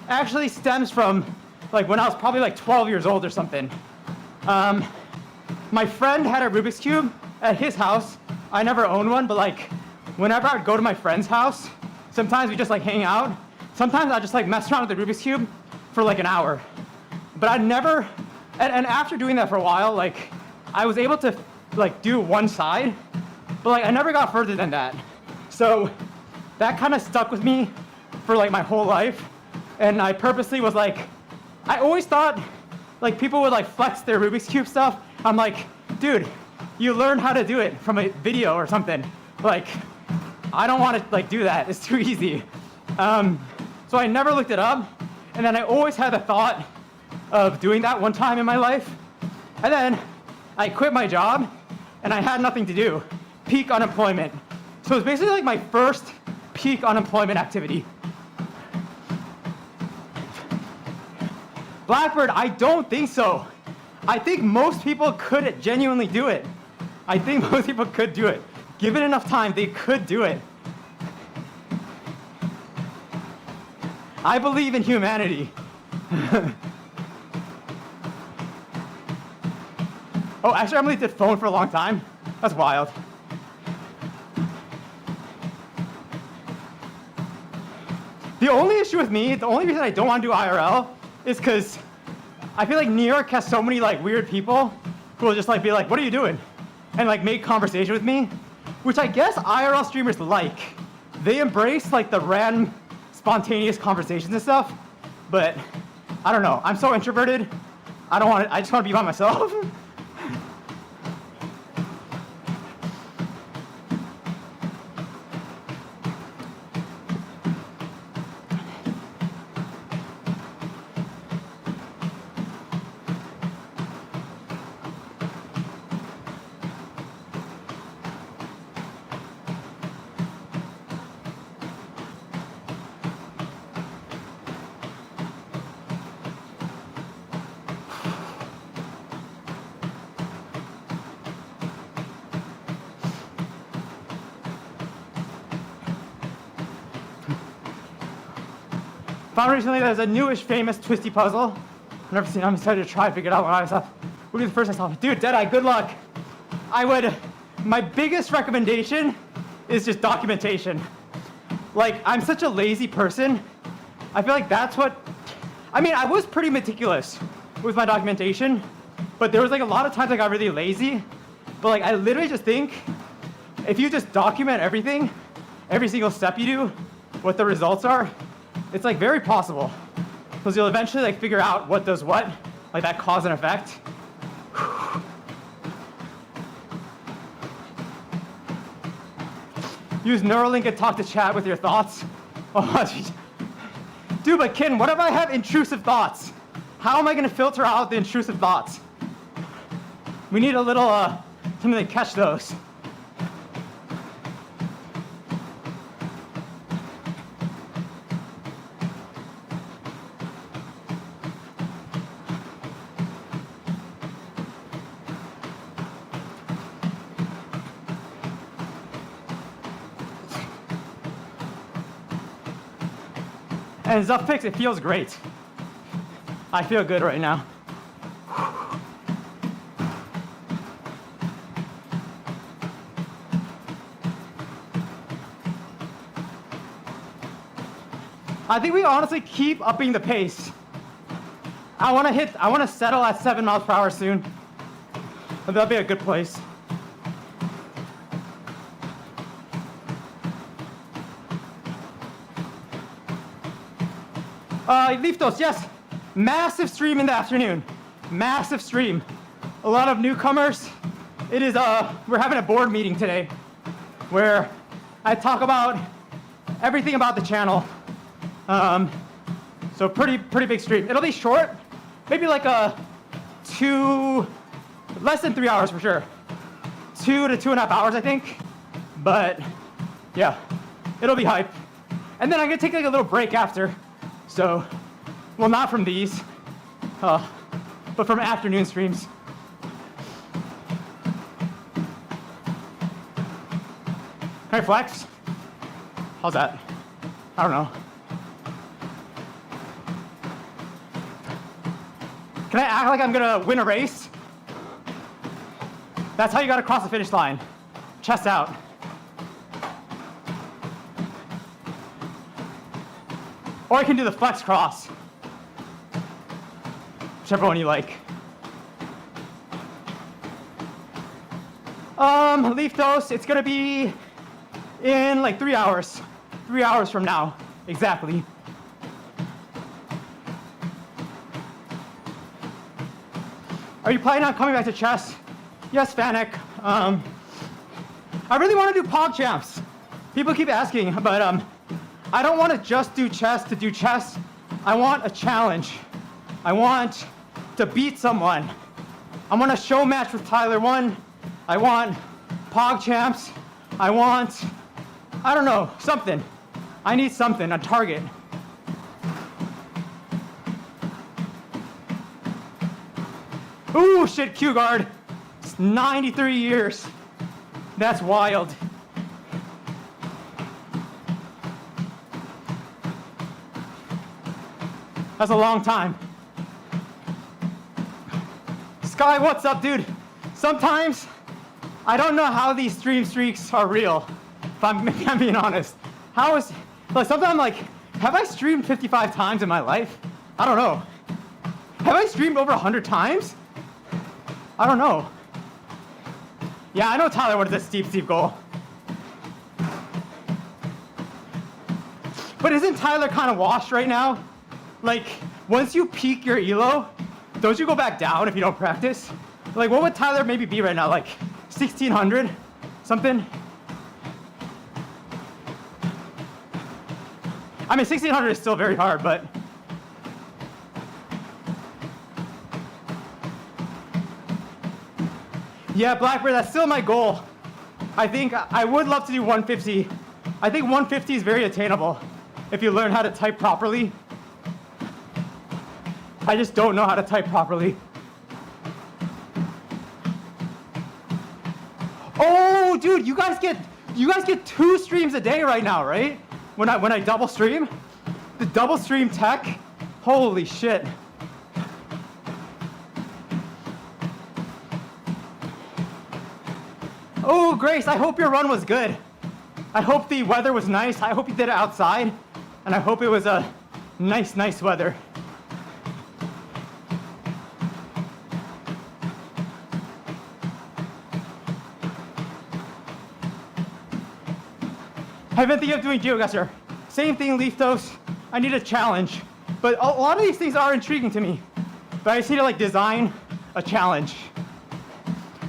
actually stems from like when I was probably like 12 years old or something. My friend had a Rubik's Cube at his house. I never owned one, but like whenever I'd go to my friend's house, sometimes we just like hang out. Sometimes I'd just like mess around with the Rubik's Cube for like an hour. But I never, and after doing that for a while, like I was able to like do one side, but like I never got further than that. So that kind of stuck with me for like my whole life. And I purposely was like, I always thought like people would like flex their Rubik's Cube stuff. I'm like, dude, you learn how to do it from a video or something. Like, I don't want to like do that. It's too easy. So I never looked it up. And then I always had the thought of doing that one time in my life. And then I quit my job and I had nothing to do. Peak unemployment. So it was basically like my first peak unemployment activity. Blackbird, I don't think so. I think most people could genuinely do it. I think most people could do it. Given enough time, they could do it. I believe in humanity. Oh, actually, Emily did phone for a long time. That's wild. The only issue with me, the only reason I don't want to do IRL is because I feel like New York has so many like weird people who will just like be like, what are you doing? And like make conversation with me, which I guess IRL streamers like. They embrace like the random spontaneous conversations and stuff, but I don't know. I'm so introverted. I just want to be by myself. Found recently there's a newish famous twisty puzzle. I've never seen it. I'm excited to try and figure it out when I saw. Would be the first I saw. Dude, Deadeye, good luck. My biggest recommendation is just documentation. Like, I'm such a lazy person. I feel like that's what, I mean, I was pretty meticulous with my documentation, but there was like a lot of times I got really lazy. But like, I literally just think if you just document everything, every single step you do, what the results are, it's like very possible. Because you'll eventually like figure out what does what, like that cause and effect. Use Neuralink and talk to chat with your thoughts. Oh, geez. Dude, but Ken, what if I have intrusive thoughts? How am I gonna filter out the intrusive thoughts? We need a little, something to catch those. And Zuffix, it feels great. I feel good right now. I think we honestly keep upping the pace. I want to settle at 7 miles per hour soon. That'll be a good place. Liftos, yes. Massive stream in the afternoon. Massive stream. A lot of newcomers. It is, we're having a board meeting today where I talk about everything about the channel. So pretty big stream. It'll be short, maybe like less than 3 hours for sure. 2 to 2.5 hours, I think. But yeah, it'll be hype. And then I'm gonna take like a little break after. So, well, not from these, but from afternoon streams. Can I flex? How's that? I don't know. Can I act like I'm gonna win a race? That's how you gotta cross the finish line. Chest out. Or I can do the flex cross. Whichever one you like. Leaf dose, it's gonna be in like 3 hours. 3 hours from now, exactly. Are you planning on coming back to chess? Yes, Fanek. I really want to do Pog Champs. People keep asking, but I don't want to just do chess to do chess. I want a challenge. I want to beat someone. I want a show match with Tyler 1. I want Pog Champs. I want, I don't know, something. I need something, a target. Ooh, shit, Q guard. It's 93 years. That's wild. That's a long time. Sky, what's up, dude? Sometimes I don't know how these stream streaks are real, if I'm being honest. How is, like, sometimes I'm like, have I streamed 55 times in my life? I don't know. Have I streamed over 100 times? I don't know. Yeah, I know Tyler wanted a steep goal. But isn't Tyler kind of washed right now? Like, once you peak your elo, don't you go back down if you don't practice? Like, what would Tyler maybe be right now? Like, 1600? Something? I mean, 1600 is still very hard, but... Yeah, Blackbird, that's still my goal. I think I would love to do 150. I think 150 is very attainable if you learn how to type properly. I just don't know how to type properly. Oh, dude, you guys get 2 streams a day right now, right? When I double stream, the double stream tech, holy shit. Oh, Grace, I hope your run was good. I hope the weather was nice. I hope you did it outside, and I hope it was a nice weather. I've been thinking of doing GeoGuessr. Same thing, Liftos. I need a challenge. But a lot of these things are intriguing to me. But I just need to like design a challenge.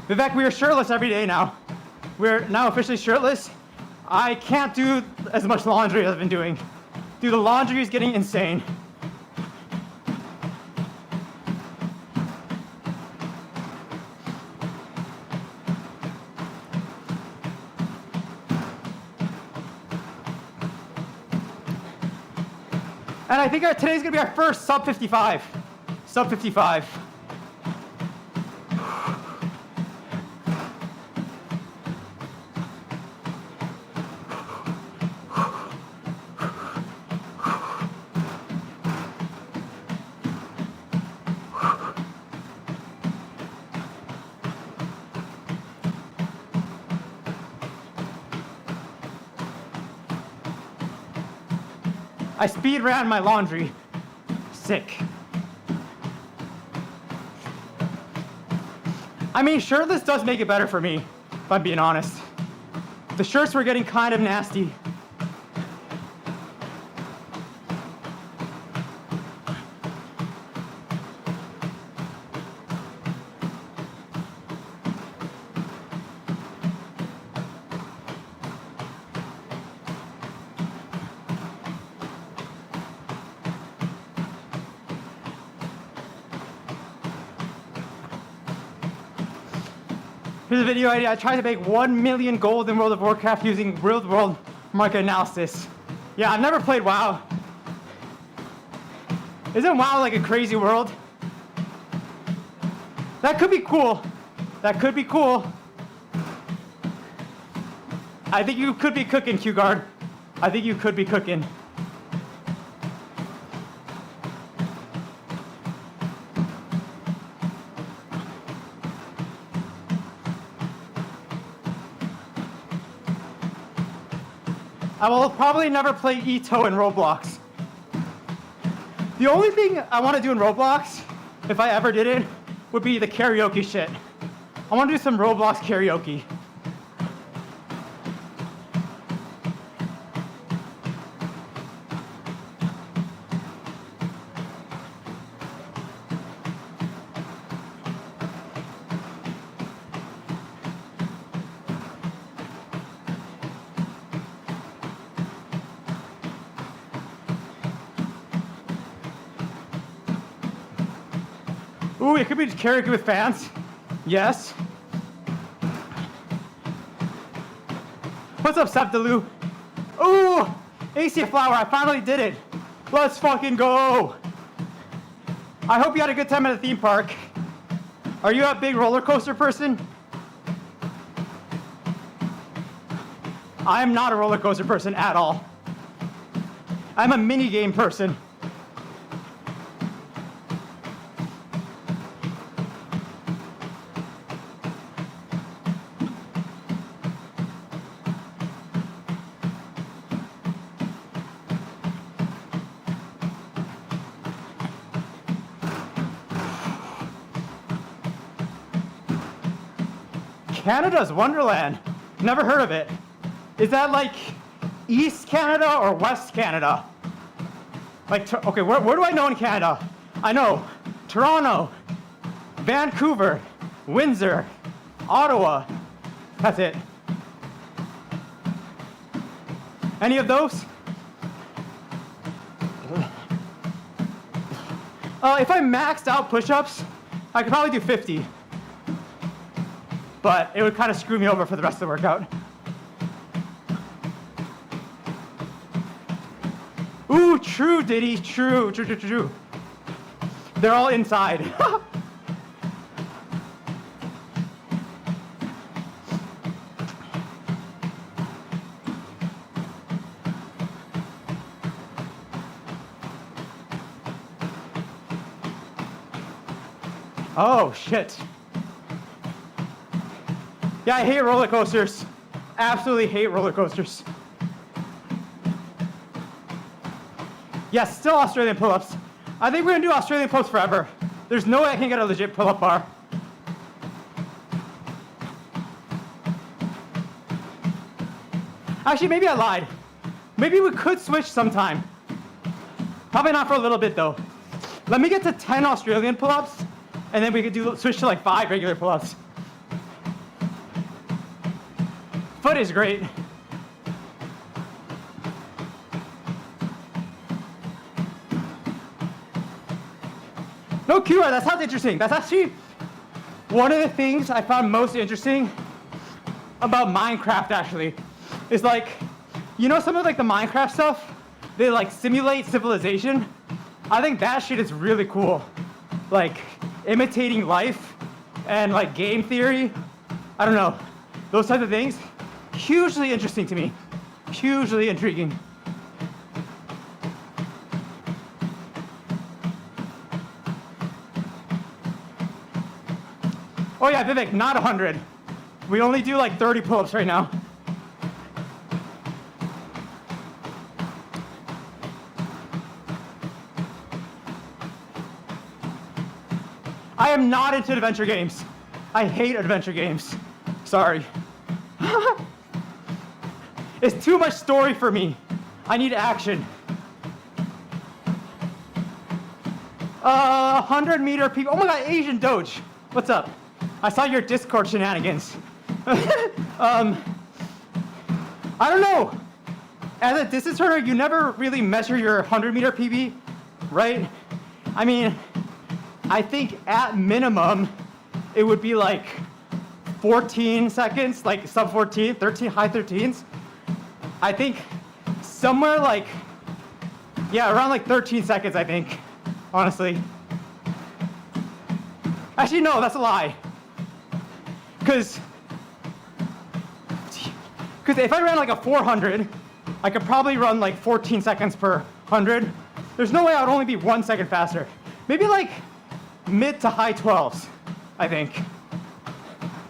Vivek, we are shirtless every day now. We're now officially shirtless. I can't do as much laundry as I've been doing. Dude, the laundry is getting insane. And I think today's gonna be our first sub 55. Sub 55. I speed ran my laundry. Sick. I mean, sure, this does make it better for me, if I'm being honest. The shirts were getting kind of nasty. Here's a video idea. I tried to make 1 million gold in World of Warcraft using real-world market analysis. Yeah, I've never played WoW. Isn't WoW like a crazy world? That could be cool. That could be cool. I think you could be cooking, Q-Guard. I think you could be cooking. I will probably never play Ito in Roblox. The only thing I want to do in Roblox, if I ever did it, would be the karaoke shit. I want to do some Roblox karaoke. Ooh, it could be karaoke with fans. Yes. What's up, Septaloo? Ooh, AC Flower, I finally did it. Let's fucking go. I hope you had a good time at the theme park. Are you a big roller coaster person? I am not a roller coaster person at all. I'm a mini game person. Canada's Wonderland. Never heard of it. Is that like East Canada or West Canada? Like, okay, where do I know in Canada? I know Toronto, Vancouver, Windsor, Ottawa. That's it. Any of those? If I maxed out push-ups, I could probably do 50. But it would kind of screw me over for the rest of the workout. Ooh, true, Diddy, true. They're all inside. Oh, shit. Yeah, I hate roller coasters. Absolutely hate roller coasters. Yes, still Australian pull-ups. I think we're gonna do Australian pull-ups forever. There's no way I can get a legit pull-up bar. Actually, maybe I lied. Maybe we could switch sometime. Probably not for a little bit though. Let me get to 10 Australian pull-ups, and then we could switch to like 5 regular pull-ups. Foot is great. No, Kira, that sounds interesting. That's actually one of the things I found most interesting about Minecraft, actually. Is like, you know, some of like the Minecraft stuff, they like simulate civilization. I think that shit is really cool. Like, imitating life and like game theory. I don't know. Those types of things. Hugely interesting to me. Hugely intriguing. Oh yeah, Vivek, not 100. We only do like 30 pull-ups right now. I'm not into adventure games. I hate adventure games. Sorry. It's too much story for me. I need action. 100-meter people. Oh my god, Asian Doge. What's up? I saw your Discord shenanigans. I don't know. As a distance runner, you never really measure your 100-meter PB, right? I mean, I think at minimum, it would be like 14 seconds, like sub 14, 13, high 13s. I think somewhere like, yeah, around like 13 seconds, I think, honestly. Actually, no, that's a lie. Because if I ran like a 400, I could probably run like 14 seconds per 100. There's no way I would only be 1 second faster. Maybe like mid to high 12s, I think.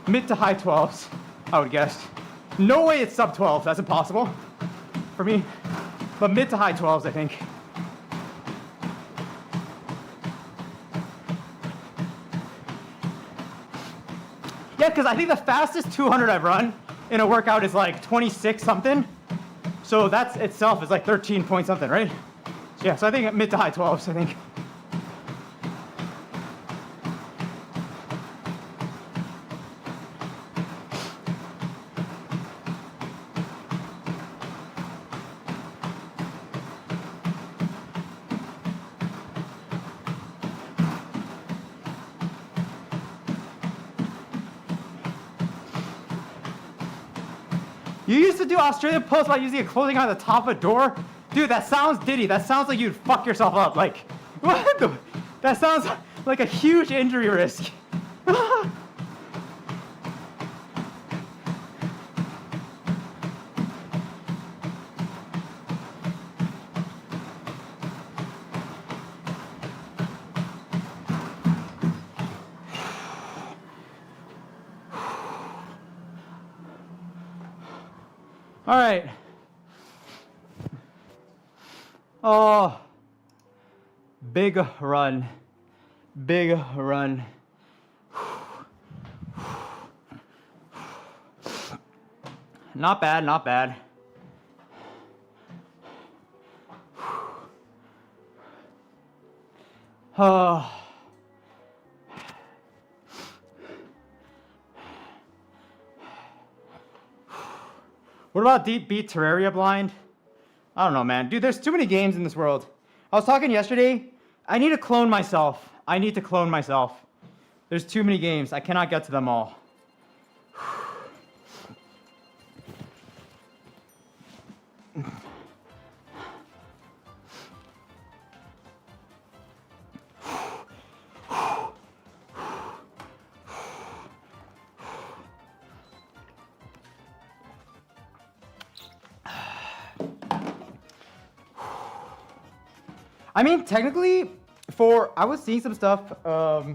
Mid to high 12s, I would guess. No way it's sub 12, that's impossible for me. But mid to high 12s, I think. Yeah, because I think the fastest 200 I've run in a workout is like 26 something. So that itself is like 13 point something, right? Yeah, so I think mid to high 12s, I think. You used to do Australian posts by using a clothing on the top of a door? Dude, that sounds diddy. That sounds like you'd fuck yourself up. Like, what the? That sounds like a huge injury risk. All right. Oh, big run. Big run. Not bad, not bad. Oh. What about Deep Beat Terraria Blind? I don't know, man. Dude, there's too many games in this world. I was talking yesterday. I need to clone myself. I need to clone myself. There's too many games. I cannot get to them all. I mean, technically, I was seeing some stuff. I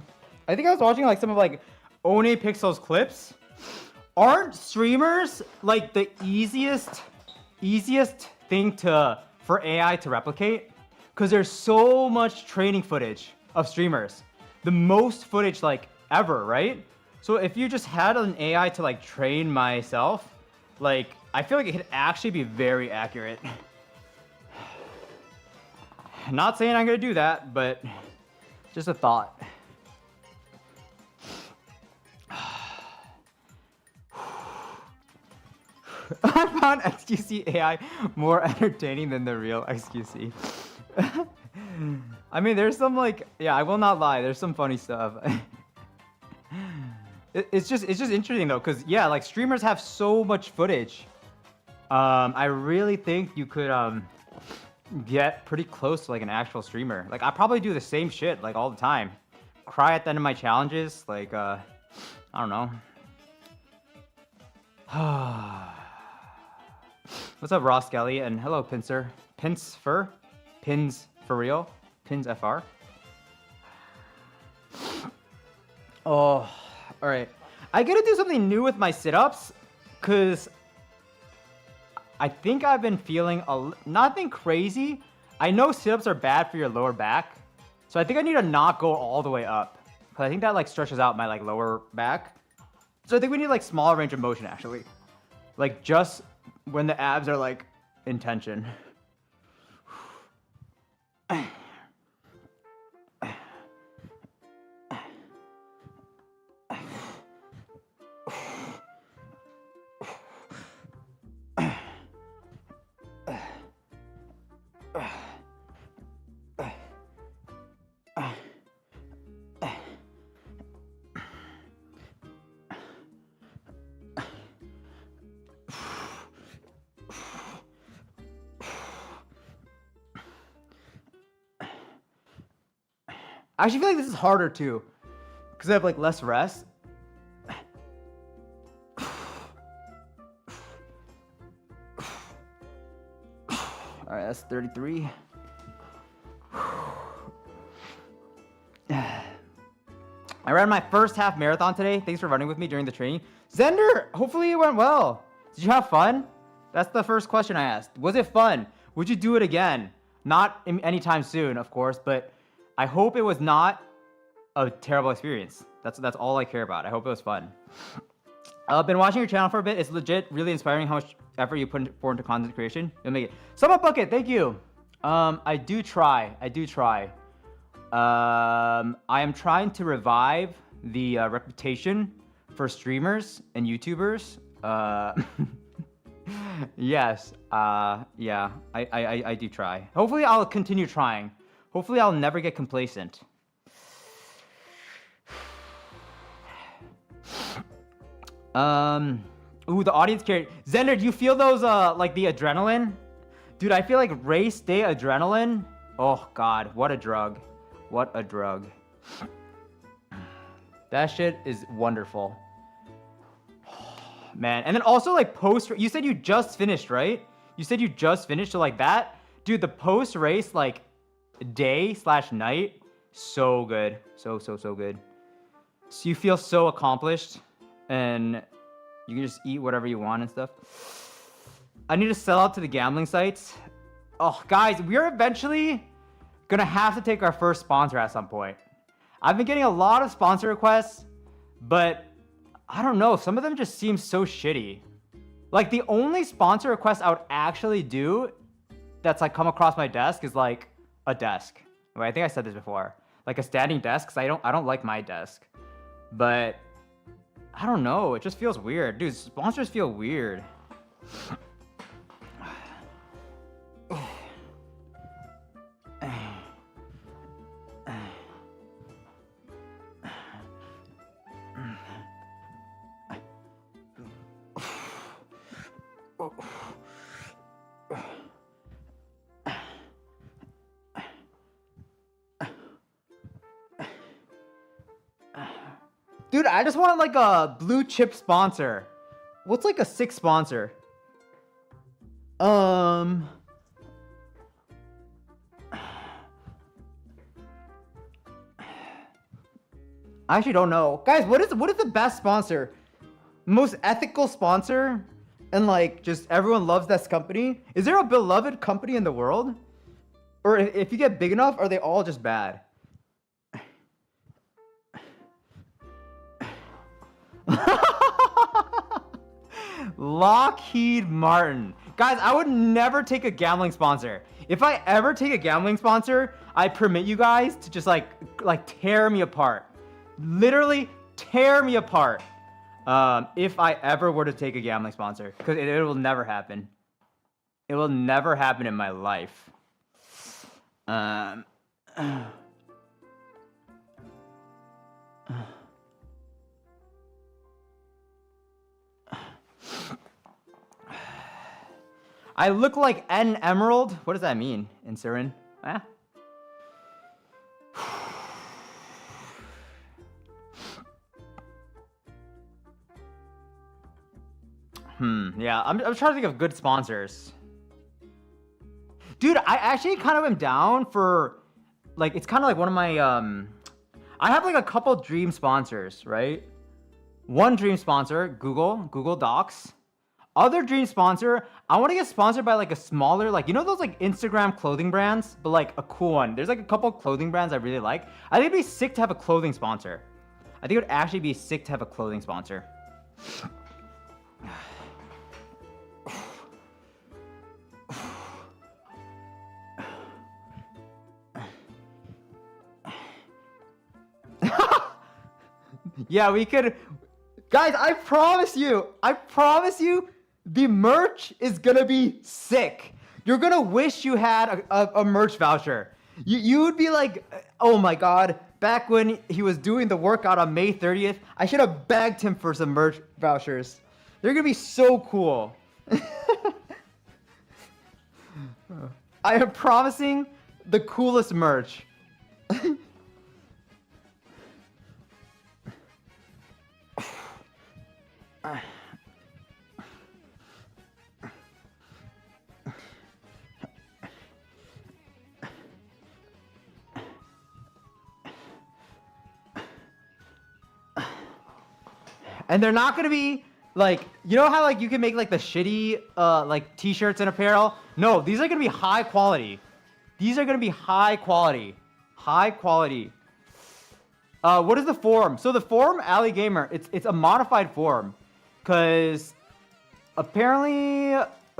think I was watching like some of like OnePixel's clips. Aren't streamers like the easiest thing for AI to replicate? Because there's so much training footage of streamers, the most footage like ever, right? So if you just had an AI to like train myself, like I feel like it could actually be very accurate. Not saying I'm gonna do that, but just a thought. I found XQC AI more entertaining than the real XQC. I mean, there's some like, yeah, I will not lie, there's some funny stuff. It's just interesting though, because yeah, like streamers have so much footage. I really think you could get pretty close to like an actual streamer. Like I probably do the same shit like all the time. Cry at the end of my challenges, like I don't know. What's up, Ross Kelly, and hello, Pincer. Pins for real. Pins FR. Oh, all right. I gotta do something new with my sit-ups, cause I think I've been feeling nothing crazy. I know sit-ups are bad for your lower back, so I think I need to not go all the way up. because I think that like stretches out my like lower back. So I think we need like small range of motion actually, like just when the abs are like in tension. I actually feel like this is harder too, because I have like less rest. All right, that's 33. I ran my first half marathon today. Thanks for running with me during the training. Zender, hopefully it went well. Did you have fun? That's the first question I asked. Was it fun? Would you do it again? Not anytime soon, of course, but I hope it was not a terrible experience. That's all I care about. I hope it was fun. I've been watching your channel for a bit. It's legit really inspiring how much effort you put into content creation. You'll make it. Summer Bucket, thank you. I do try. I am trying to revive the reputation for streamers and YouTubers. Yes. Yeah. I do try. Hopefully, I'll continue trying. Hopefully, I'll never get complacent. Ooh, the audience carried. Zender, do you feel those like the adrenaline? Dude, I feel like race day adrenaline. Oh God, what a drug. What a drug. That shit is wonderful. Man, and then also like post, you said you just finished, right? You said you just finished, so like that, dude, the post race like day/night, so good, so good. So you feel so accomplished, and you can just eat whatever you want and stuff. I need to sell out to the gambling sites. Oh, guys, we're eventually gonna have to take our first sponsor at some point. I've been getting a lot of sponsor requests, but I don't know, some of them just seem so shitty. Like the only sponsor request I would actually do that's like come across my desk is like a desk. Right? I think I said this before. Like a standing desk, because I don't like my desk. But I don't know, it just feels weird. Dude, sponsors feel weird. Dude, I just want like a blue chip sponsor. What's like a sick sponsor? I actually don't know. Guys, what is the best sponsor? Most ethical sponsor? And like just everyone loves this company? Is there a beloved company in the world? Or if you get big enough, are they all just bad? Lockheed Martin. Guys, I would never take a gambling sponsor. If I ever take a gambling sponsor, I permit you guys to just like tear me apart. Literally tear me apart. If I ever were to take a gambling sponsor, because it will never happen. It will never happen in my life. I look like an emerald. What does that mean in Siren? Ah. Yeah, I'm trying to think of good sponsors. Dude, I actually kind of am down for, like, it's kind of like one of my, I have like a couple dream sponsors, right? One dream sponsor, Google Docs. Other dream sponsor, I want to get sponsored by like a smaller, like, you know those like Instagram clothing brands, but like a cool one. There's like a couple clothing brands I really like. I think it'd be sick to have a clothing sponsor. I think it would actually be sick to have a clothing sponsor. Yeah, we could. Guys, I promise you, the merch is gonna be sick. You're gonna wish you had a merch voucher. You would be like, oh my God, back when he was doing the workout on May 30th, I should have begged him for some merch vouchers. They're gonna be so cool. I am promising the coolest merch. And they're not gonna be like, you know how like you can make like the shitty like t-shirts and apparel? No, these are gonna be high quality. These are gonna be high quality. High quality. What is the form? So the form, Ali Gamer, it's a modified form. Cause apparently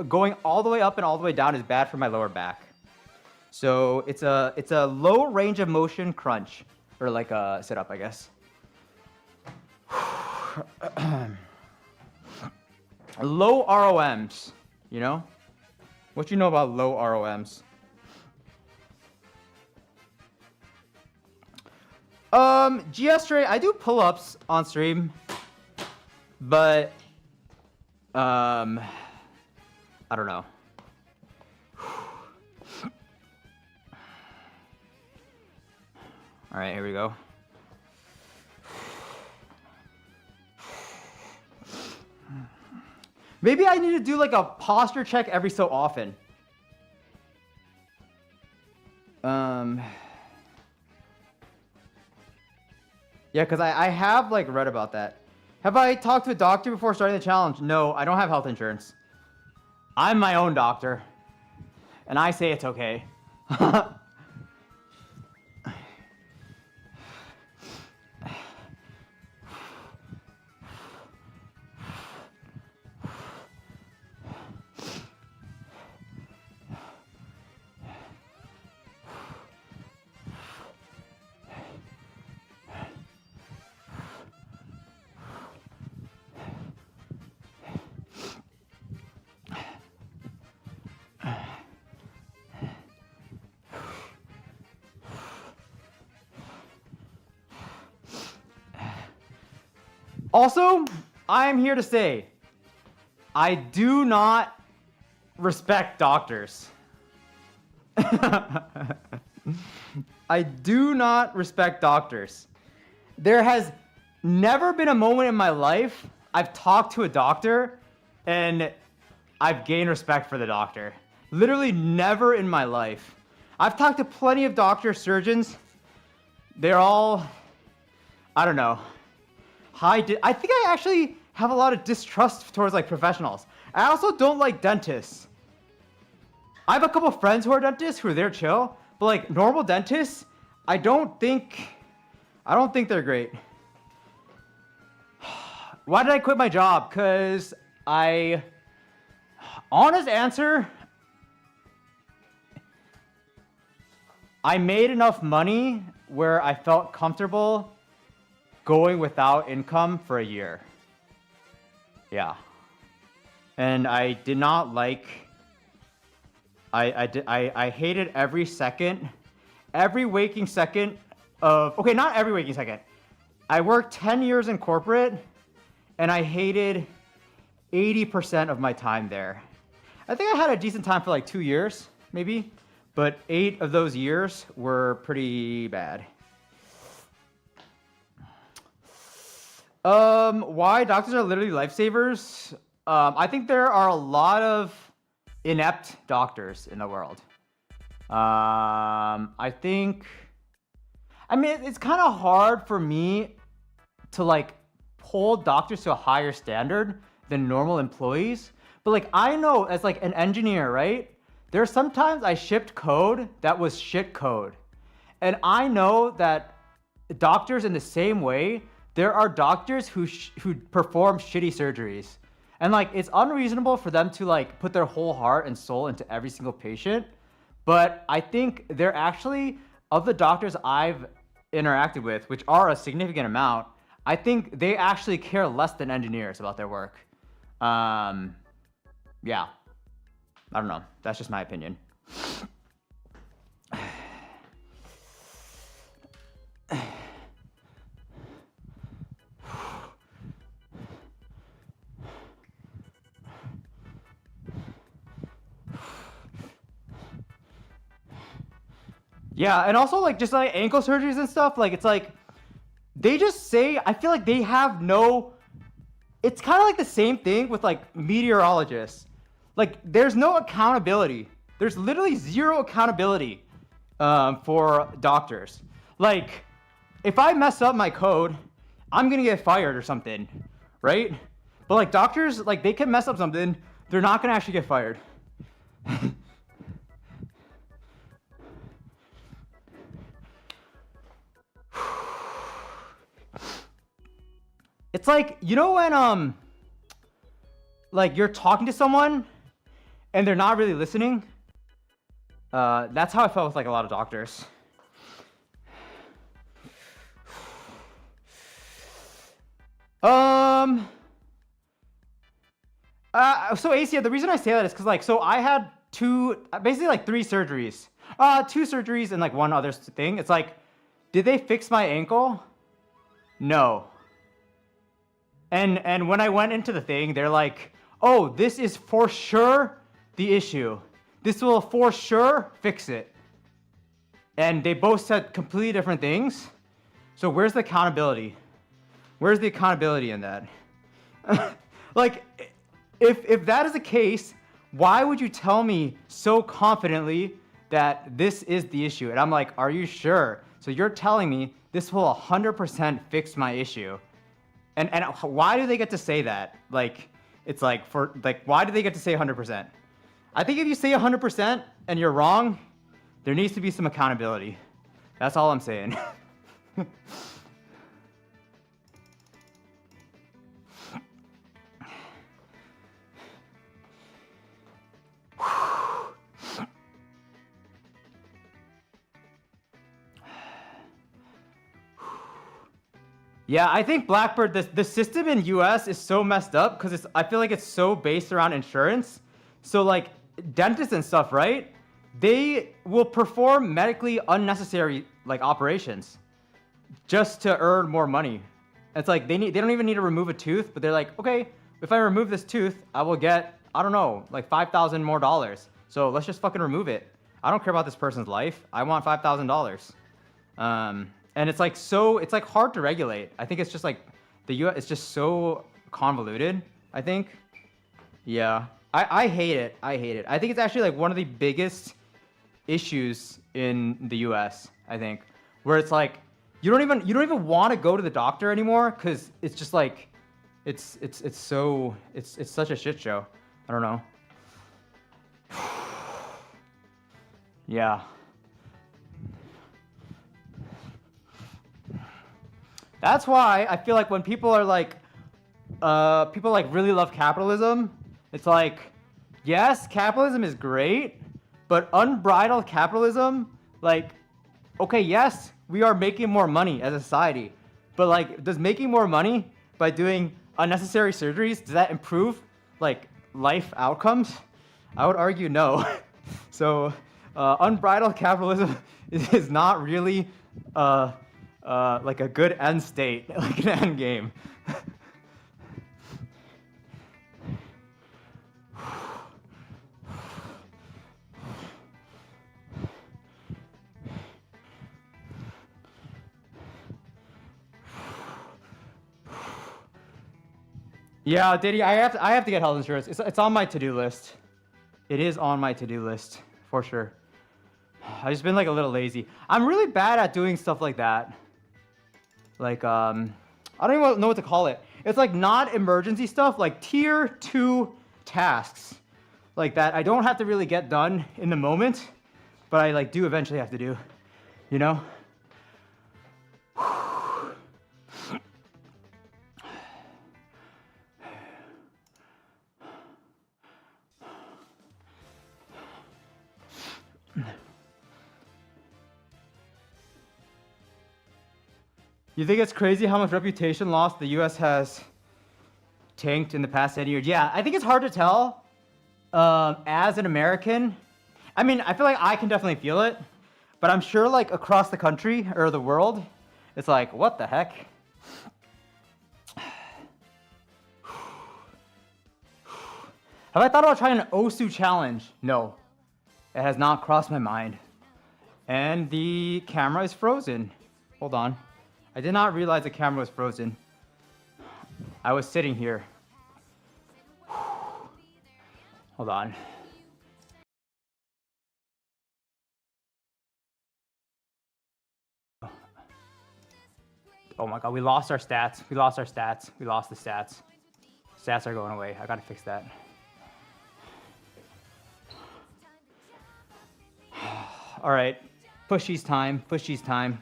going all the way up and all the way down is bad for my lower back. So it's a low range of motion crunch. Or like a sit up, I guess. Low ROMs, you know? What you know about low ROMs? GS Ray, I do pull-ups on stream, but I don't know. All right, here we go. Maybe I need to do like a posture check every so often. Yeah, because I have like read about that. Have I talked to a doctor before starting the challenge? No, I don't have health insurance. I'm my own doctor. And I say it's okay. Also, I am here to say, I do not respect doctors. I do not respect doctors. There has never been a moment in my life I've talked to a doctor and I've gained respect for the doctor. Literally never in my life. I've talked to plenty of doctors, surgeons. They're all, I don't know. I think I actually have a lot of distrust towards like professionals. I also don't like dentists. I have a couple friends who are dentists who are there chill, but like normal dentists, I don't think they're great. Why did I quit my job? Cause honest answer, I made enough money where I felt comfortable going without income for a year. Yeah. And I did not like, I hated every second, every waking second of, okay, not every waking second. I worked 10 years in corporate and I hated 80% of my time there. I think I had a decent time for like 2 years, maybe, but 8 of those years were pretty bad. Why doctors are literally lifesavers? I think there are a lot of inept doctors in the world. I mean, it's kind of hard for me to like hold doctors to a higher standard than normal employees. But like, I know as like an engineer, right? There are sometimes I shipped code that was shit code. And I know that doctors in the same way, there are doctors who perform shitty surgeries, and like it's unreasonable for them to like put their whole heart and soul into every single patient. But I think they're actually, of the doctors I've interacted with, which are a significant amount, I think they actually care less than engineers about their work. Yeah, I don't know. That's just my opinion. Yeah, and also like just like ankle surgeries and stuff, like it's like they just say, I feel like they have no, it's kind of like the same thing with like meteorologists. Like there's no accountability. There's literally zero accountability for doctors. Like if I mess up my code, I'm gonna get fired or something, right? But like doctors, like they can mess up something, they're not gonna actually get fired. It's like, you know when like you're talking to someone and they're not really listening? That's how I felt with like a lot of doctors. So Asia, the reason I say that is because like, so I had basically like three surgeries. Two surgeries and like one other thing. It's like, did they fix my ankle? No. And when I went into the thing, they're like, oh, this is for sure the issue. This will for sure fix it. And they both said completely different things. So where's the accountability? Where's the accountability in that? Like, if that is the case, why would you tell me so confidently that this is the issue? And I'm like, are you sure? So you're telling me this will 100% fix my issue. And why do they get to say that? Like, it's like, why do they get to say 100%? I think if you say 100% and you're wrong, there needs to be some accountability. That's all I'm saying. Yeah, I think Blackbird, the system in US is so messed up because I feel like it's so based around insurance. So like dentists and stuff, right? They will perform medically unnecessary like operations just to earn more money. It's like they don't even need to remove a tooth, but they're like, okay, if I remove this tooth, I will get, I don't know, like $5,000 more. So let's just fucking remove it. I don't care about this person's life. I want $5,000. And it's like it's like hard to regulate. I think it's just like the US, it's just so convoluted, I think. Yeah, I hate it. I hate it. I think it's actually like one of the biggest issues in the US, I think, where it's like you don't even want to go to the doctor anymore because it's just like it's such a shit show. I don't know. Yeah. That's why I feel like when people are like, people like really love capitalism, it's like, yes, capitalism is great, but unbridled capitalism, like, okay, yes, we are making more money as a society, but like, does making more money by doing unnecessary surgeries, does that improve like life outcomes? I would argue no. So unbridled capitalism is not really like a good end state, like an end game. Yeah, Diddy, I have to get health insurance. It's on my to-do list. It is on my to-do list for sure. I've just been like a little lazy. I'm really bad at doing stuff like that. Like I don't even know what to call it. It's like not emergency stuff, like tier 2 tasks, like that I don't have to really get done in the moment, but I like do eventually have to do, you know? You think it's crazy how much reputation loss the U.S. has tanked in the past 10 years? Yeah, I think it's hard to tell. As an American, I mean, I feel like I can definitely feel it, but I'm sure like across the country or the world, it's like, what the heck? Have I thought about trying an Osu challenge? No, it has not crossed my mind. And the camera is frozen. Hold on. I did not realize the camera was frozen. I was sitting here. Hold on. Oh my god, we lost our stats. We lost our stats. We lost the stats. Stats are going away. I gotta fix that. All right, pushies time, pushies time.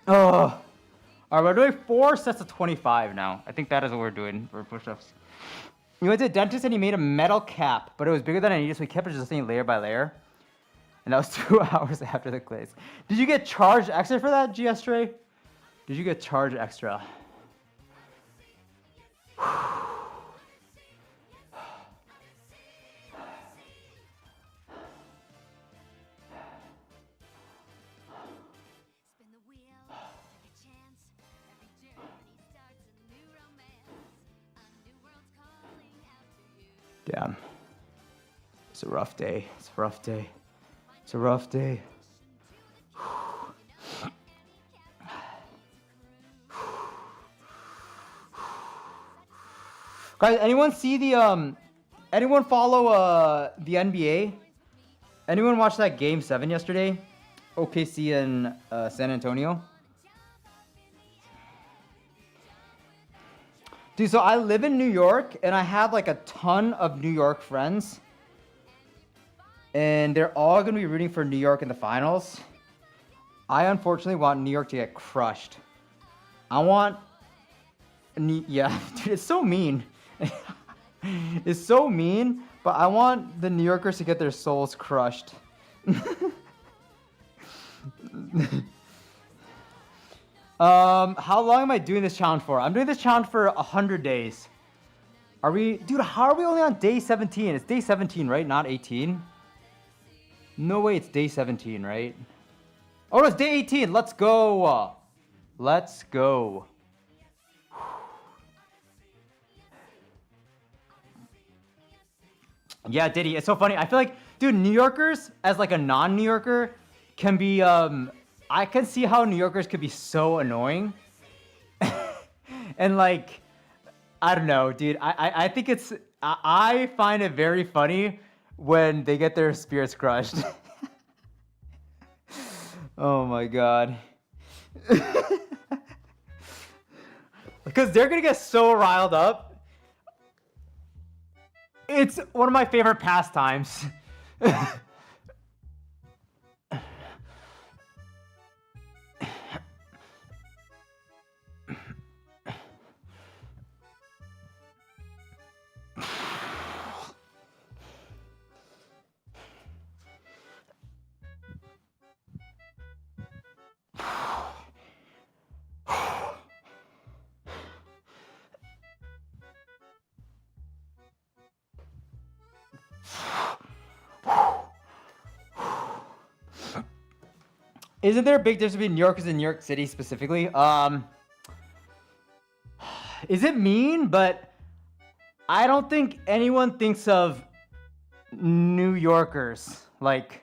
Oh, all right, we're doing 4 sets of 25 now. I think that is what we're doing for push-ups. We went to the dentist and he made a metal cap, but it was bigger than I needed, so we kept adjusting layer by layer. And that was 2 hours after the glaze. Did you get charged extra for that, GS Stray? Did you get charged extra? Damn. It's a rough day. It's a rough day. It's a rough day. Guys, anyone see the anyone follow the NBA? Anyone watch that game 7 yesterday? OKC and San Antonio? Dude, so I live in New York and I have like a ton of New York friends. And they're all going to be rooting for New York in the finals. I unfortunately want New York to get crushed. I want... Yeah, dude, it's so mean. It's so mean, but I want the New Yorkers to get their souls crushed. How long am I doing this challenge for? I'm doing this challenge for 100 days. Are we... Dude, how are we only on day 17? It's day 17, right? Not 18? No way it's day 17, right? Oh, no, it's day 18. Let's go. Let's go. Yeah, Diddy, it's so funny. I feel like, dude, New Yorkers, as like a non-New Yorker, can be, I can see how New Yorkers could be so annoying. And like, I don't know, dude. I think it's, I find it very funny when they get their spirits crushed. Oh my god. Because they're gonna get so riled up. It's one of my favorite pastimes. Isn't there a big difference between New Yorkers and New York City specifically? Is it mean? But I don't think anyone thinks of New Yorkers like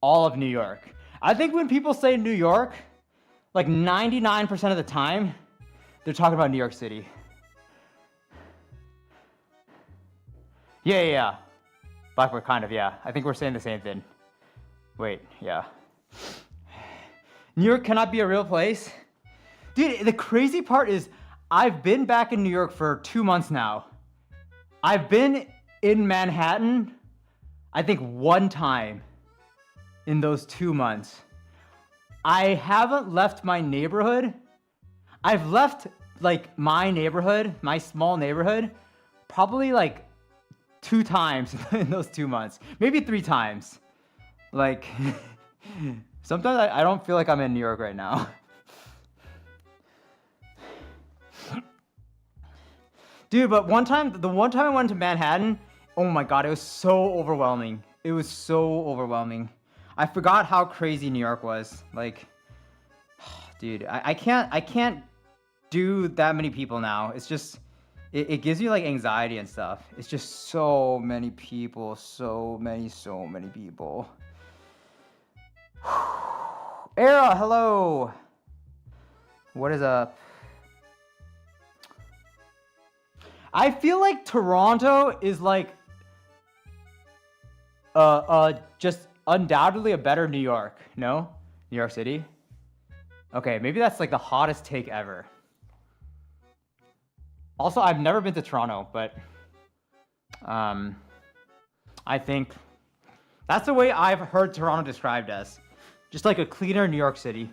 all of New York. I think when people say New York, like 99% of the time, they're talking about New York City. Yeah. Blackboard, kind of, yeah. I think we're saying the same thing. Wait, yeah. New York cannot be a real place? Dude, the crazy part is I've been back in New York for 2 months now. I've been in Manhattan, I think 1 time in those 2 months. I haven't left my neighborhood. I've left like my neighborhood, my small neighborhood, probably like 2 times in those 2 months, maybe 3 times. Like, sometimes I don't feel like I'm in New York right now. Dude, but the one time I went to Manhattan, oh my God, it was so overwhelming. It was so overwhelming. I forgot how crazy New York was. Like, dude, I can't do that many people now. It's just, it gives you like anxiety and stuff. It's just so many people, so many people. Era, hello. What is up? I feel like Toronto is like just undoubtedly a better New York, no? New York City? Okay, maybe that's like the hottest take ever. Also, I've never been to Toronto, but I think that's the way I've heard Toronto described as. Just like a cleaner New York City.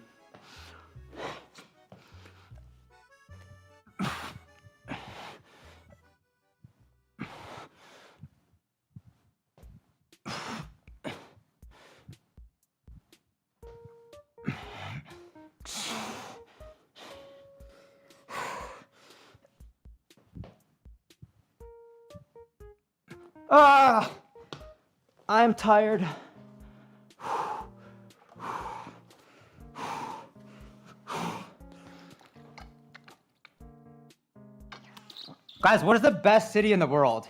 I'm tired. Guys, what is the best city in the world?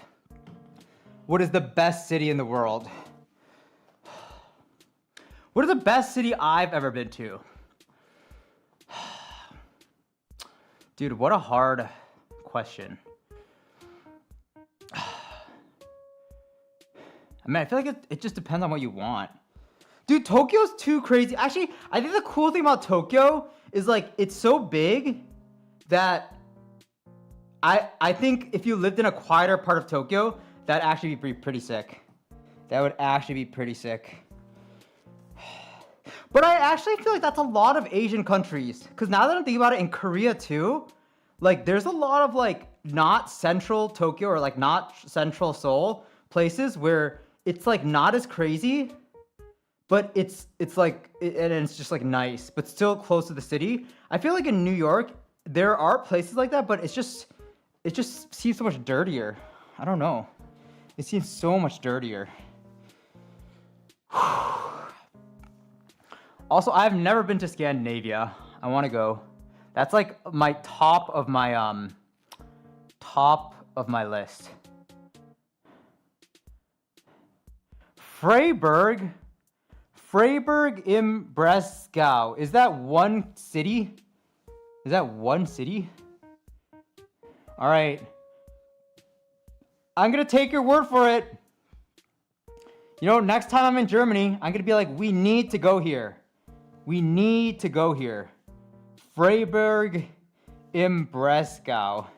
What is the best city in the world? What is the best city I've ever been to? Dude, what a hard question. I mean, I feel like it just depends on what you want. Dude, Tokyo's too crazy. Actually, I think the cool thing about Tokyo is like, it's so big that I think if you lived in a quieter part of Tokyo, that'd actually be pretty sick. That would actually be pretty sick. But I actually feel like that's a lot of Asian countries. Because now that I'm thinking about it, in Korea too, like there's a lot of like not central Tokyo or like not central Seoul places where it's like not as crazy, but it's like, and it's just like nice, but still close to the city. I feel like in New York, there are places like that, but it just seems so much dirtier. I don't know. It seems so much dirtier. Also, I've never been to Scandinavia. I want to go. That's like my top of my list. Freiburg im Breisgau. Is that one city? Is that one city? All right. I'm going to take your word for it. You know, next time I'm in Germany, I'm going to be like, we need to go here. We need to go here. Freiburg im Breisgau.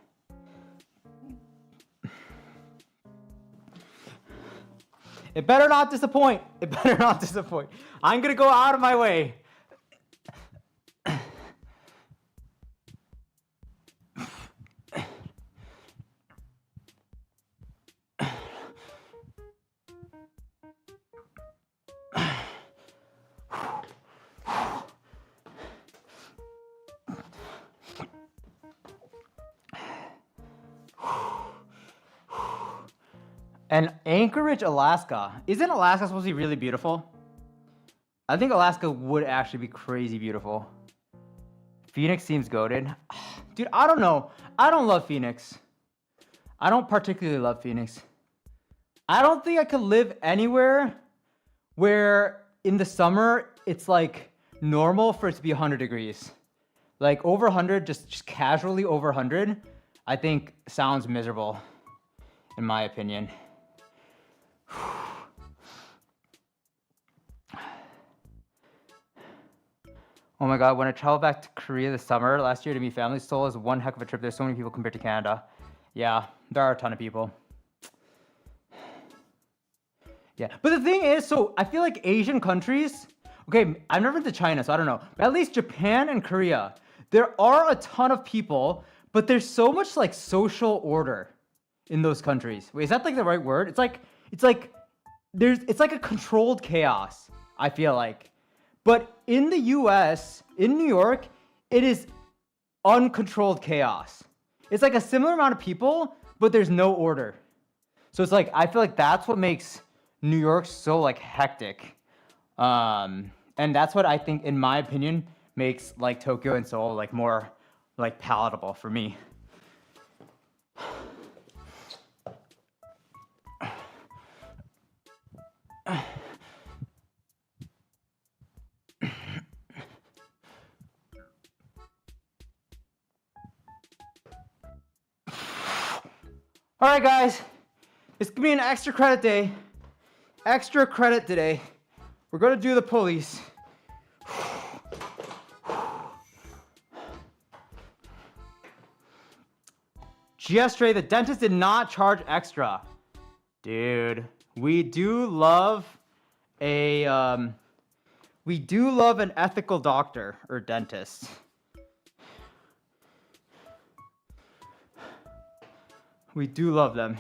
It better not disappoint. It better not disappoint. I'm going to go out of my way. And Anchorage, Alaska. Isn't Alaska supposed to be really beautiful? I think Alaska would actually be crazy beautiful. Phoenix seems goated. Dude, I don't know. I don't love Phoenix. I don't particularly love Phoenix. I don't think I could live anywhere where in the summer it's like normal for it to be 100 degrees. Like over 100, just casually over 100, I think sounds miserable, in my opinion. Oh my god, when I traveled back to Korea this summer last year to meet family, Seoul is one heck of a trip. There's so many people compared to Canada. Yeah, there are a ton of people. Yeah, but the thing is, so I feel like Asian countries, okay, I've never been to China, so I don't know, but at least Japan and Korea, there are a ton of people, but there's so much like social order in those countries. Wait, is that like the right word? It's like it's like a controlled chaos, I feel like. But in the US, in New York, it is uncontrolled chaos. It's like a similar amount of people, but there's no order. So it's like, I feel like that's what makes New York so like hectic. And that's what I think, in my opinion, makes like Tokyo and Seoul like more like palatable for me. All right, guys, it's gonna be an extra credit day. Extra credit today. We're gonna do the pulleys. Yesterday, the dentist did not charge extra. Dude, we do love an ethical doctor or dentist. We do love them.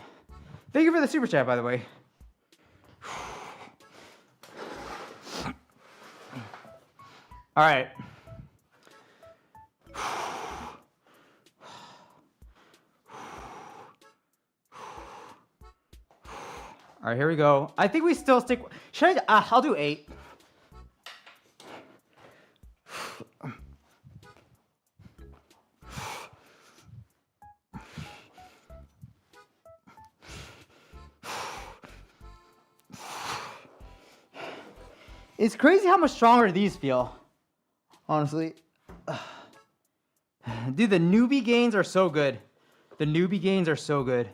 Thank you for the super chat, by the way. All right. All right, here we go. I think we still stick. Should I? I'll do 8. It's crazy how much stronger these feel. Honestly. Dude, the newbie gains are so good. The newbie gains are so good.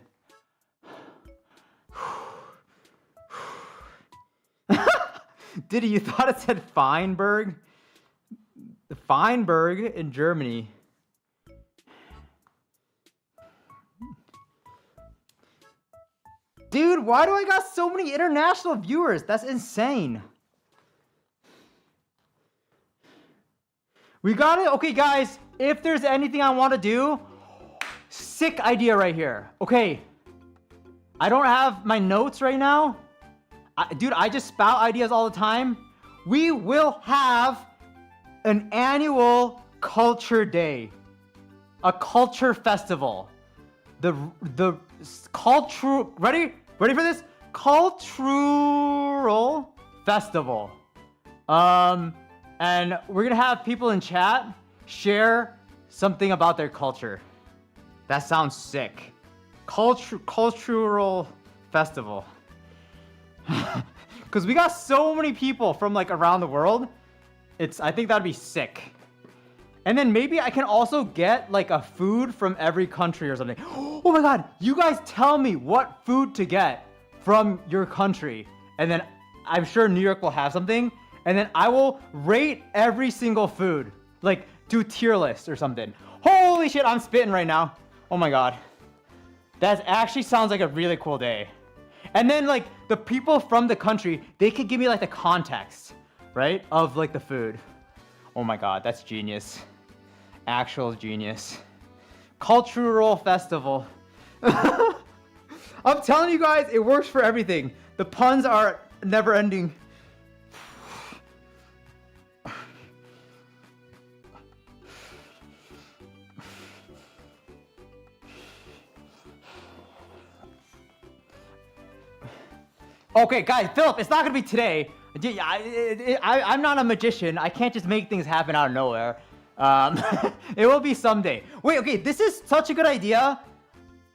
Diddy, you thought it said Feinberg? The Feinberg in Germany. Dude, why do I got so many international viewers? That's insane. We got it. Okay, guys, if there's anything I want to do, sick idea right here. Okay, I don't have my notes right now. Dude, I just spout ideas all the time. We will have an annual culture day, a culture festival. The cultural, ready for this? Cultural festival. And we're gonna have people in chat share something about their culture. That sounds sick. Cultural festival. Because we got so many people from like around the world. I think that'd be sick. And then maybe I can also get like a food from every country or something. Oh my god, you guys tell me what food to get from your country. And then I'm sure New York will have something. And then I will rate every single food. Like do tier list or something. Holy shit, I'm spitting right now. Oh my god. That actually sounds like a really cool day. And then like the people from the country, they could give me like the context, right? Of like the food. Oh my god, that's genius. Actual genius. Cultural festival. I'm telling you guys, it works for everything. The puns are never ending. Okay, guys, Philip, it's not gonna be today. I'm not a magician. I can't just make things happen out of nowhere. It will be someday. Wait, okay, this is such a good idea.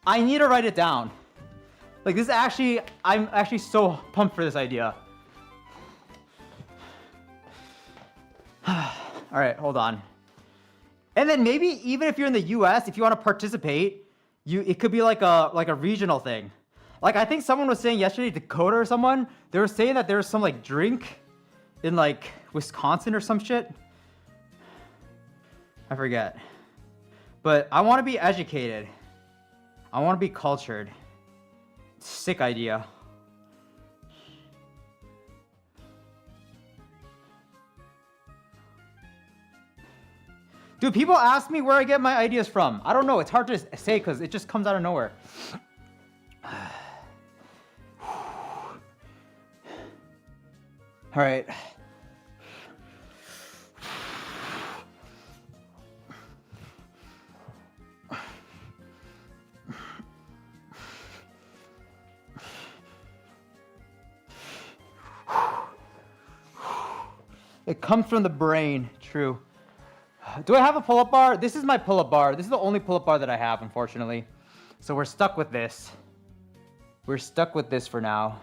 I need to write it down. Like, this is actually, I'm actually so pumped for this idea. All right, hold on. And then maybe even if you're in the US, if you want to participate, it could be like a regional thing. Like, I think someone was saying yesterday, Dakota or someone, they were saying that there was some like drink in like Wisconsin or some shit. I forget. But I want to be educated. I want to be cultured. Sick idea. Dude, people ask me where I get my ideas from. I don't know. It's hard to say because it just comes out of nowhere. All right. It comes from the brain. True. Do I have a pull-up bar? This is my pull-up bar. This is the only pull-up bar that I have, unfortunately. So we're stuck with this. We're stuck with this for now.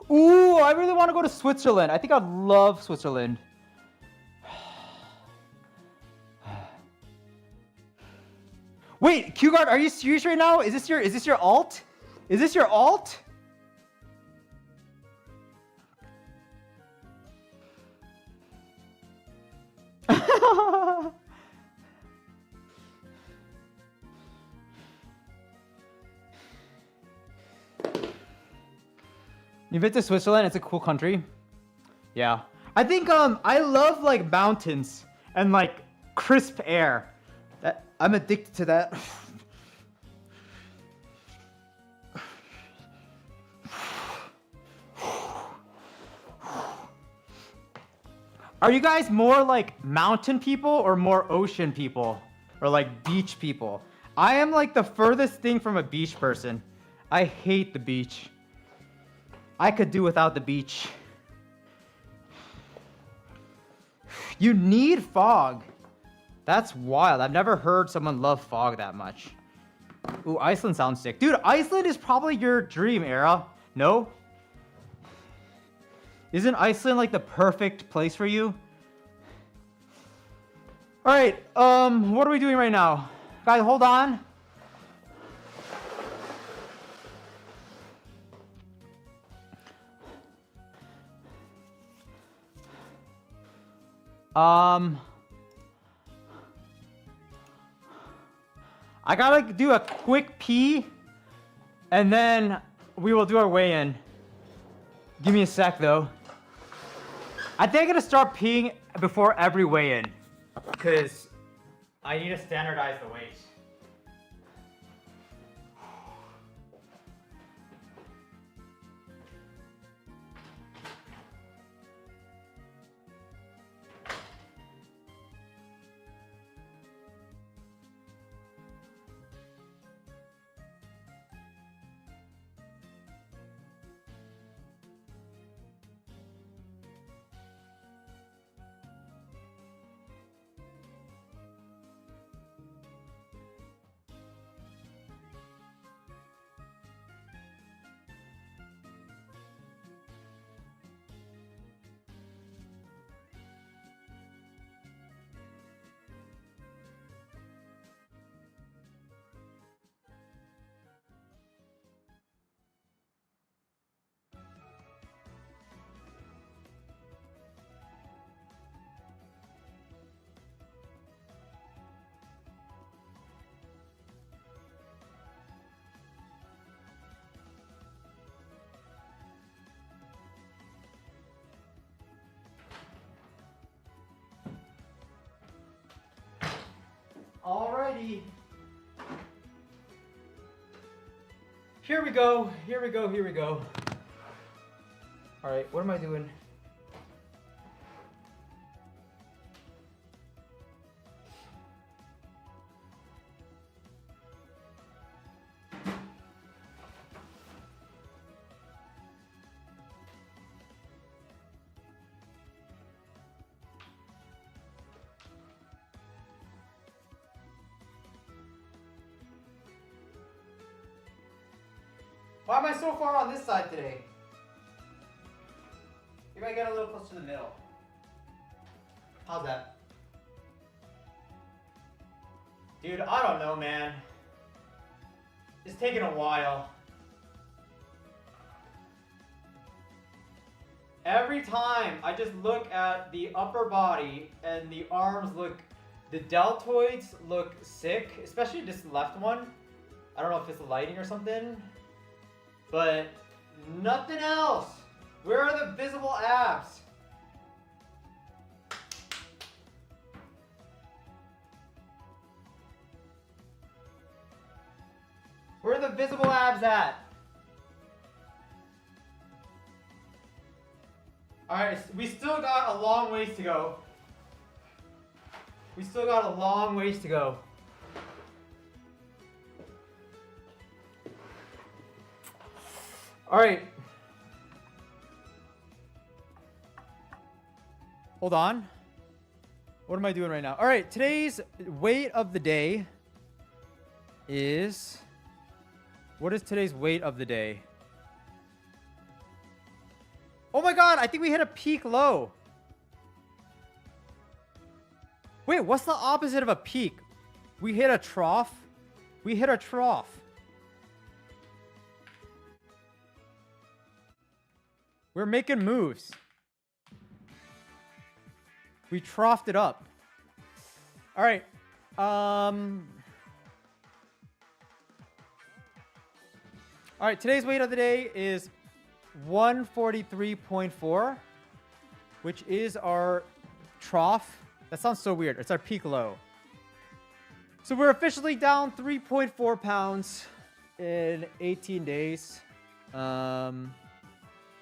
Ooh, I really want to go to Switzerland. I think I'd love Switzerland. Wait, QGuard, are you serious right now? Is this your alt? Is this your alt? You've been to Switzerland? It's a cool country. Yeah. I think I love like mountains and like crisp air. I'm addicted to that. Are you guys more like mountain people or more ocean people? Or like beach people? I am like the furthest thing from a beach person. I hate the beach. I could do without the beach. You need fog. That's wild. I've never heard someone love fog that much. Ooh, Iceland sounds sick. Dude, Iceland is probably your dream, Era. No? Isn't Iceland like the perfect place for you? All right, what are we doing right now? Guys, hold on. I gotta do a quick pee, and then we will do our weigh-in. Give me a sec, though. I think I'm gonna start peeing before every weigh-in, because I need to standardize the weight. Alrighty. Here we go. Here we go. Here we go. All right, what am I doing? Why am I so far on this side today? Maybe I get a little closer to the middle. How's that? Dude, I don't know, man. It's taking a while. Every time I just look at the upper body and the arms look, the deltoids look sick, especially this left one. I don't know if it's the lighting or something, but nothing else. Where are the visible abs? Where are the visible abs at? Alright, we still got a long ways to go. We still got a long ways to go. Alright. Hold on. What am I doing right now? Alright, today's weight of the day is... What is today's weight of the day? Oh my god, I think we hit a peak low. Wait, what's the opposite of a peak? We hit a trough? We hit a trough. We're making moves. We troughed it up. All right. All right, today's weight of the day is 143.4, which is our trough. That sounds so weird. It's our peak low. So we're officially down 3.4 pounds in 18 days.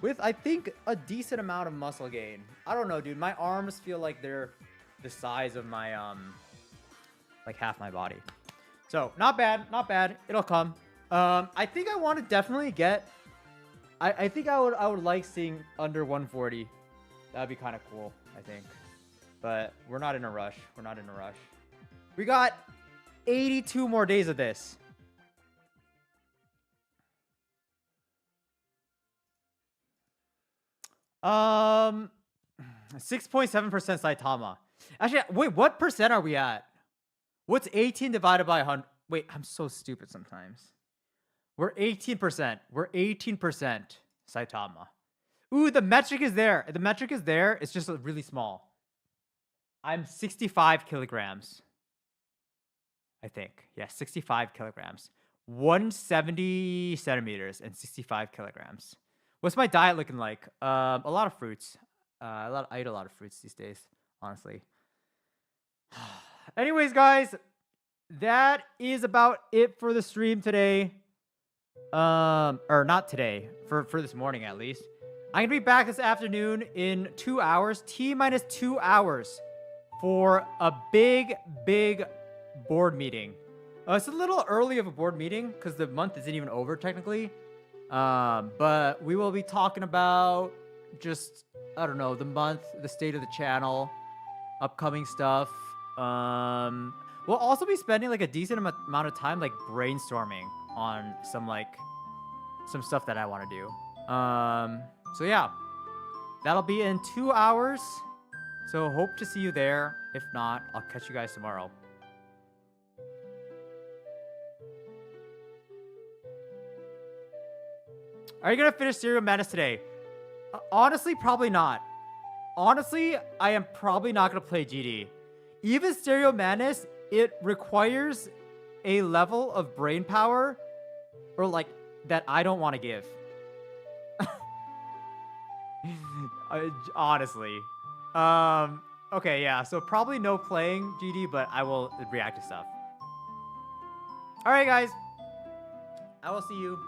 With, I think, a decent amount of muscle gain. I don't know, dude. My arms feel like they're the size of my, like half my body. So, not bad. Not bad. It'll come. I think I want to definitely get... I think I would like seeing under 140. That'd be kind of cool, I think. But we're not in a rush. We're not in a rush. We got 82 more days of this. Um, 6.7% Saitama. Actually, wait, what percent are we at? What's 18 divided by 100? Wait, I'm so stupid sometimes. We're 18%. We're 18% Saitama. Ooh, the metric is there. The metric is there. It's just really small. I'm 65 kilograms. I think. Yeah, 65 kilograms. 170 centimeters and 65 kilograms. What's my diet looking like? A lot of fruits. I eat a lot of fruits these days, honestly. Anyways, guys, that is about it for the stream today. Or not today, for this morning at least. I'm gonna be back this afternoon in 2 hours, T-minus 2 hours, for a big board meeting. It's a little early of a board meeting because the month isn't even over technically. But we will be talking about just, I don't know, the month, the state of the channel, upcoming stuff. We'll also be spending like a decent amount of time like brainstorming on some stuff that I want to do. So yeah, that'll be in 2 hours. So hope to see you there. If not, I'll catch you guys tomorrow. Are you gonna finish Serial Madness today? Honestly, probably not. Honestly, I am probably not gonna play GD. Even Serial Madness, it requires a level of brain power, or like that I don't want to give. Honestly. Okay, yeah. So probably no playing GD, but I will react to stuff. All right, guys. I will see you